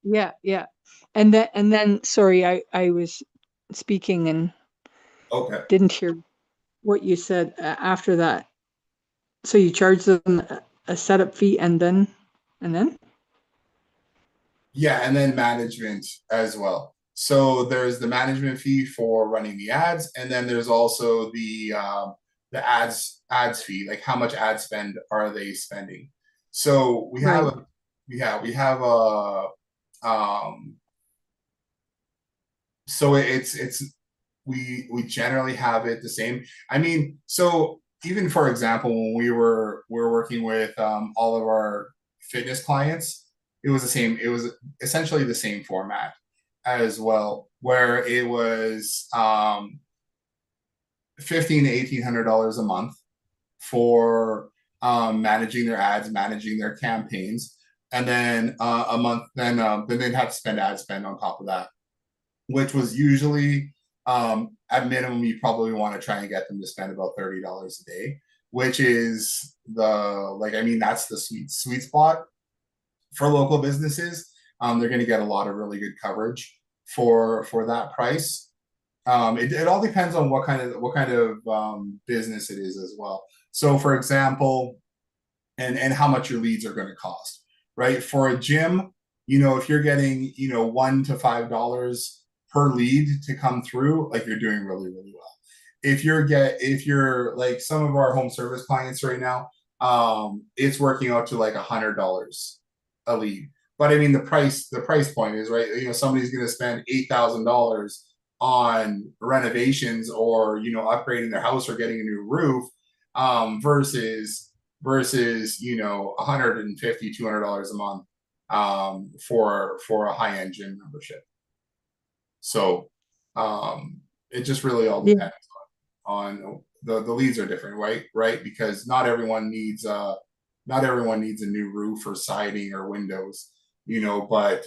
Yeah, yeah. And then sorry, I was speaking and Okay. didn't hear what you said after that. So you charge them a setup fee and then? Yeah, and then management as well. So there's the management fee for running the ads, and then there's also the ads fee, like how much ad spend are they spending. So we Right. have we have a so it's we generally have it the same. I mean, so even for example, when we're working with all of our fitness clients, it was the same. It was essentially the same format as well, where it was $1,500 to $1,800 a month for managing their ads, managing their campaigns, and then a month, then they'd have to spend ad spend on top of that, which was usually at minimum you probably want to try and get them to spend about $30 a day, which is that's the sweet spot for local businesses. They're going to get a lot of really good coverage for that price. It all depends on what kind of business it is as well. So for example, and how much your leads are going to cost, right? For a gym, if you're getting $1 to $5 per lead to come through, like you're doing really, really well. If you're like some of our home service clients right now, it's working out to like $100 a lead. But I mean the price point is right. Somebody's going to spend $8,000 on renovations or upgrading their house or getting a new roof, versus $150-$200 a month for a high-end gym membership. So it just really all depends on the leads are different, right? Because not everyone needs a new roof or siding or windows, but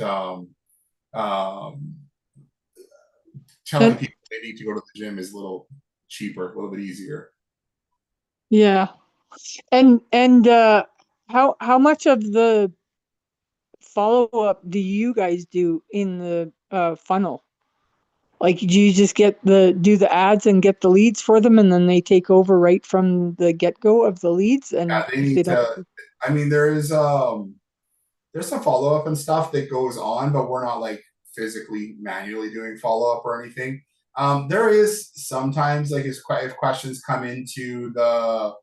telling people they need to go to the gym is a little cheaper, a little bit easier. Yeah. And how much of the follow-up do you guys do in the funnel? Like, do you just do the ads and get the leads for them, and then they take over right from the get-go of the leads? And Yeah, they if they need don't, to. I mean, there's some follow up and stuff that goes on, but we're not like physically manually doing follow up or anything. There is sometimes like if questions come into the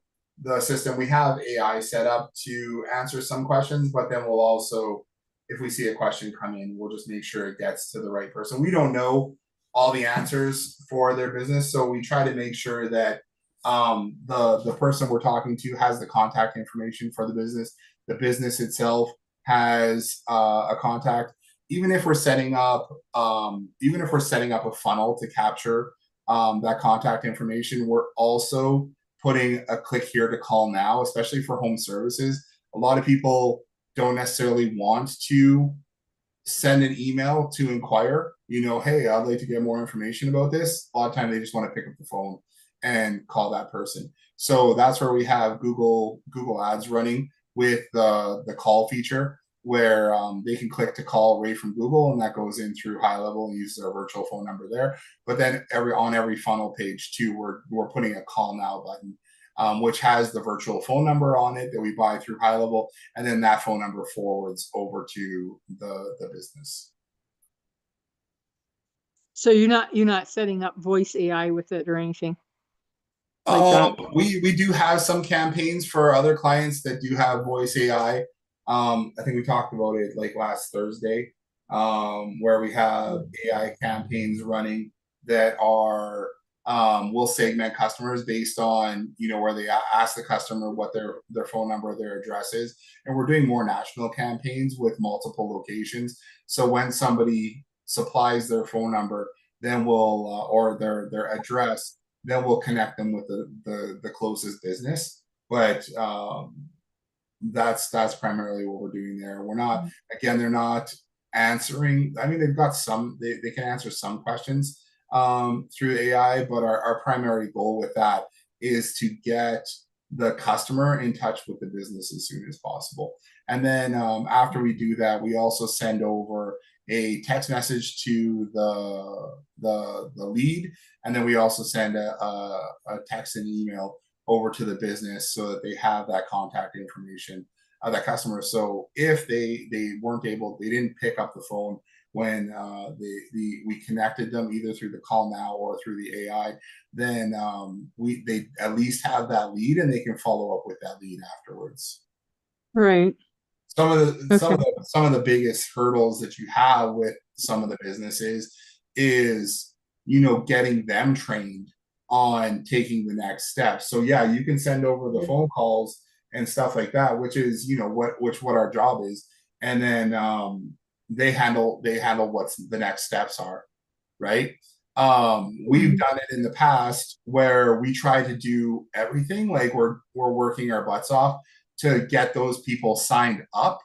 system, we have AI set up to answer some questions, but then we'll also, if we see a question come in, we'll just make sure it gets to the right person. We don't know all the answers for their business, so we try to make sure that the person we're talking to has the contact information for the business itself has a contact. Even if we're setting up a funnel to capture that contact information, we're also putting a click here to call now, especially for home services. A lot of people don't necessarily want to send an email to inquire, hey, I'd like to get more information about this. A lot of times they just want to pick up the phone and call that person. So that's where we have Google Ads running with the call feature, where they can click to call right from Google, and that goes in through High Level and uses our virtual phone number there. But then on every funnel page too, we're putting a call now button, which has the virtual phone number on it that we buy through High Level, and then that phone number forwards over to the business. so you're not setting up voice AI with it or anything like that? We do have some campaigns for other clients that do have voice AI. I think we talked about it like last Thursday, where we have AI campaigns running that are will segment customers based on where they ask the customer what their phone number, their address is, and we're doing more national campaigns with multiple locations. So when somebody supplies their phone number, then we'll or their address, then we'll connect them with the closest business. But that's primarily what we're doing there. We're not, again, they're not answering. I mean, they've got they can answer some questions through AI, but our primary goal with that is to get the customer in touch with the business as soon as possible. And then after we do that, we also send over a text message to the lead, and then we also send a text and email over to the business so that they have that contact information of that customer. So if they didn't pick up the phone when we connected them either through the call now or through the AI, then they at least have that lead and they can follow up with that lead afterwards. Right. Some of the biggest hurdles that you have with some of the businesses is getting them trained on taking the next step. So yeah, you can send over the phone calls and stuff like that, which is what our job is, and then they handle what's the next steps are, right? We've done it in the past where we try to do everything, like we're working our butts off to get those people signed up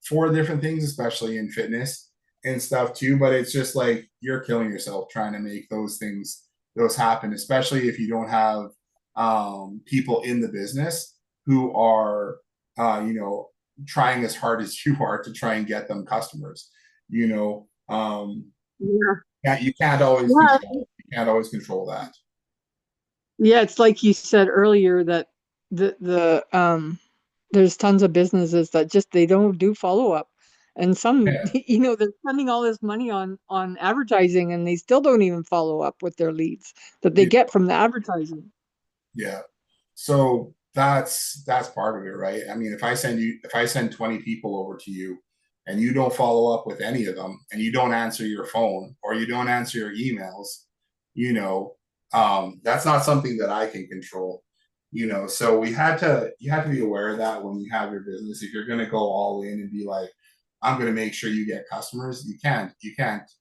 for different things, especially in fitness and stuff too. But it's just like you're killing yourself trying to make those happen, especially if you don't have people in the business who are trying as hard as you are to try and get them customers. Yeah, you can't always control that. Yeah, it's like you said earlier that there's tons of businesses that just they don't do follow up, and some they're spending all this money on advertising and they still don't even follow up with their leads that they get from the advertising. Yeah, so that's part of it, right? I mean, if I send 20 people over to you and you don't follow up with any of them, and you don't answer your phone or you don't answer your emails, that's not something that I can control. So you have to be aware of that when you have your business. If you're going to go all in and be like, I'm going to make sure you get customers, you can't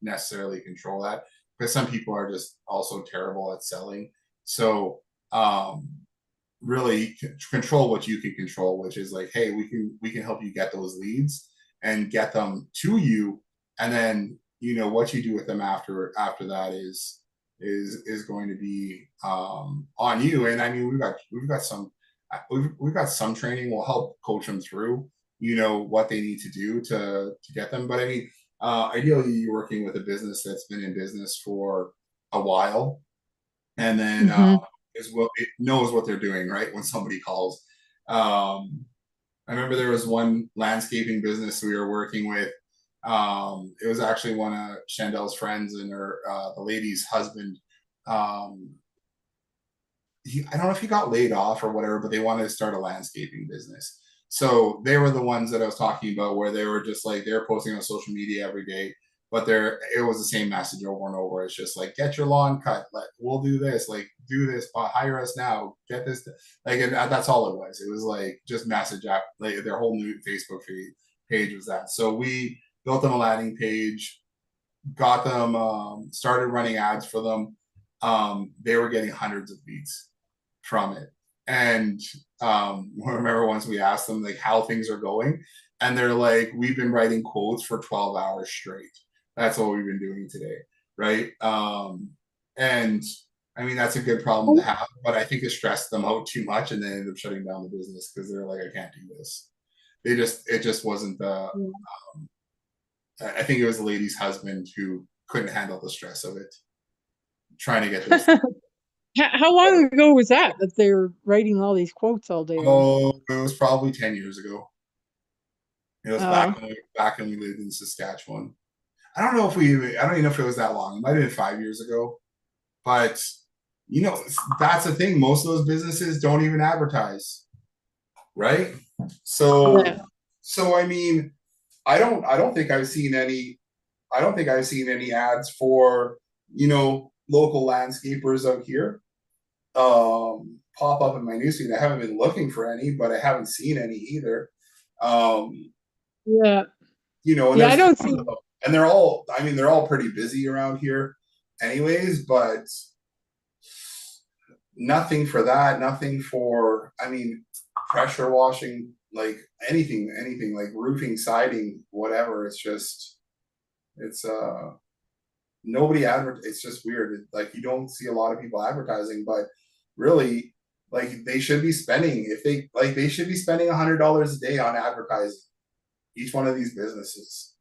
necessarily control that, because some people are just also terrible at selling. So really control what you can control, which is like, hey, we can help you get those leads and get them to you, and then what you do with them after that is is going to be on you. And I mean, we've got some training. We'll help coach them through, what they need to do to get them. But I mean, ideally, you're working with a business that's been in business for a while, and then it knows what they're doing, right? When somebody calls, I remember there was one landscaping business we were working with. It was actually one of Chandel's friends and the lady's husband. I don't know if he got laid off or whatever, but they wanted to start a landscaping business. So they were the ones that I was talking about, where they were just like, they're posting on social media every day, but it was the same message over and over. It's just like, get your lawn cut, we'll do this, like do this, hire us now, get this, like, and that's all it was. It was like just message app, like their whole new Facebook page was that. So we built them a landing page, got them started running ads for them. They were getting hundreds of leads from it. And I remember once we asked them like how things are going, and they're like, we've been writing quotes for 12 hours straight. That's what we've been doing today, right? And I mean, that's a good problem to have, but I think it stressed them out too much, and they ended up shutting down the business because they're like, I can't do this. It just wasn't the I think it was the lady's husband who couldn't handle the stress of it, trying to get this. How long ago was that they were writing all these quotes all day? Oh, it was probably 10 years ago. It was back when we lived in Saskatchewan. I don't even know if it was that long. It might have been 5 years ago. But that's the thing. Most of those businesses don't even advertise. Right? So I mean, I don't think I've seen any ads for, local landscapers out here pop up in my newsfeed. I haven't been looking for any, but I haven't seen any either. And I don't see. And they're all pretty busy around here anyways, but nothing for that, nothing for, pressure washing, like anything like roofing, siding, whatever. It's it's just weird. Like, you don't see a lot of people advertising, but really, like, they should be spending, they should be spending $100 a day on advertising, each one of these businesses,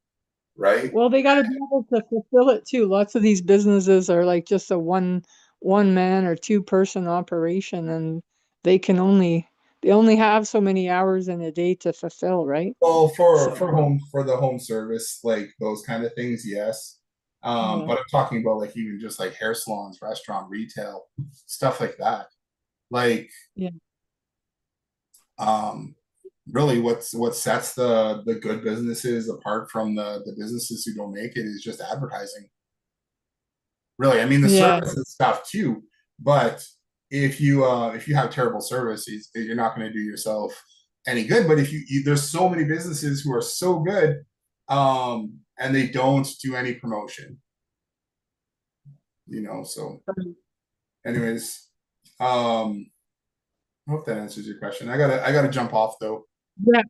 right? Well, they got to be able to fulfill it too. Lots of these businesses are like just a one man or 2-person operation, and they only have so many hours in a day to fulfill, right? Well, for the home service, like those kind of things, yes. But I'm talking about like even just like hair salons, restaurant, retail, stuff like that. Like, really, what sets the good businesses apart from the businesses who don't make it is just advertising. Really, I mean, the service and stuff too. But if you have terrible service, you're not going to do yourself any good. But if there's so many businesses who are so good, and they don't do any promotion, so anyways, I hope that answers your question. I gotta jump off though. Yeah.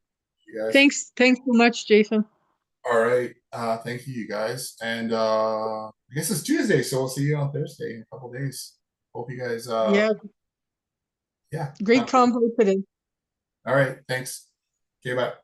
Thanks so much, Jason. All right. Thank you guys. And I guess it's Tuesday, so we'll see you on Thursday in a couple days. Hope you guys Great convo today. All right, thanks. Okay, bye.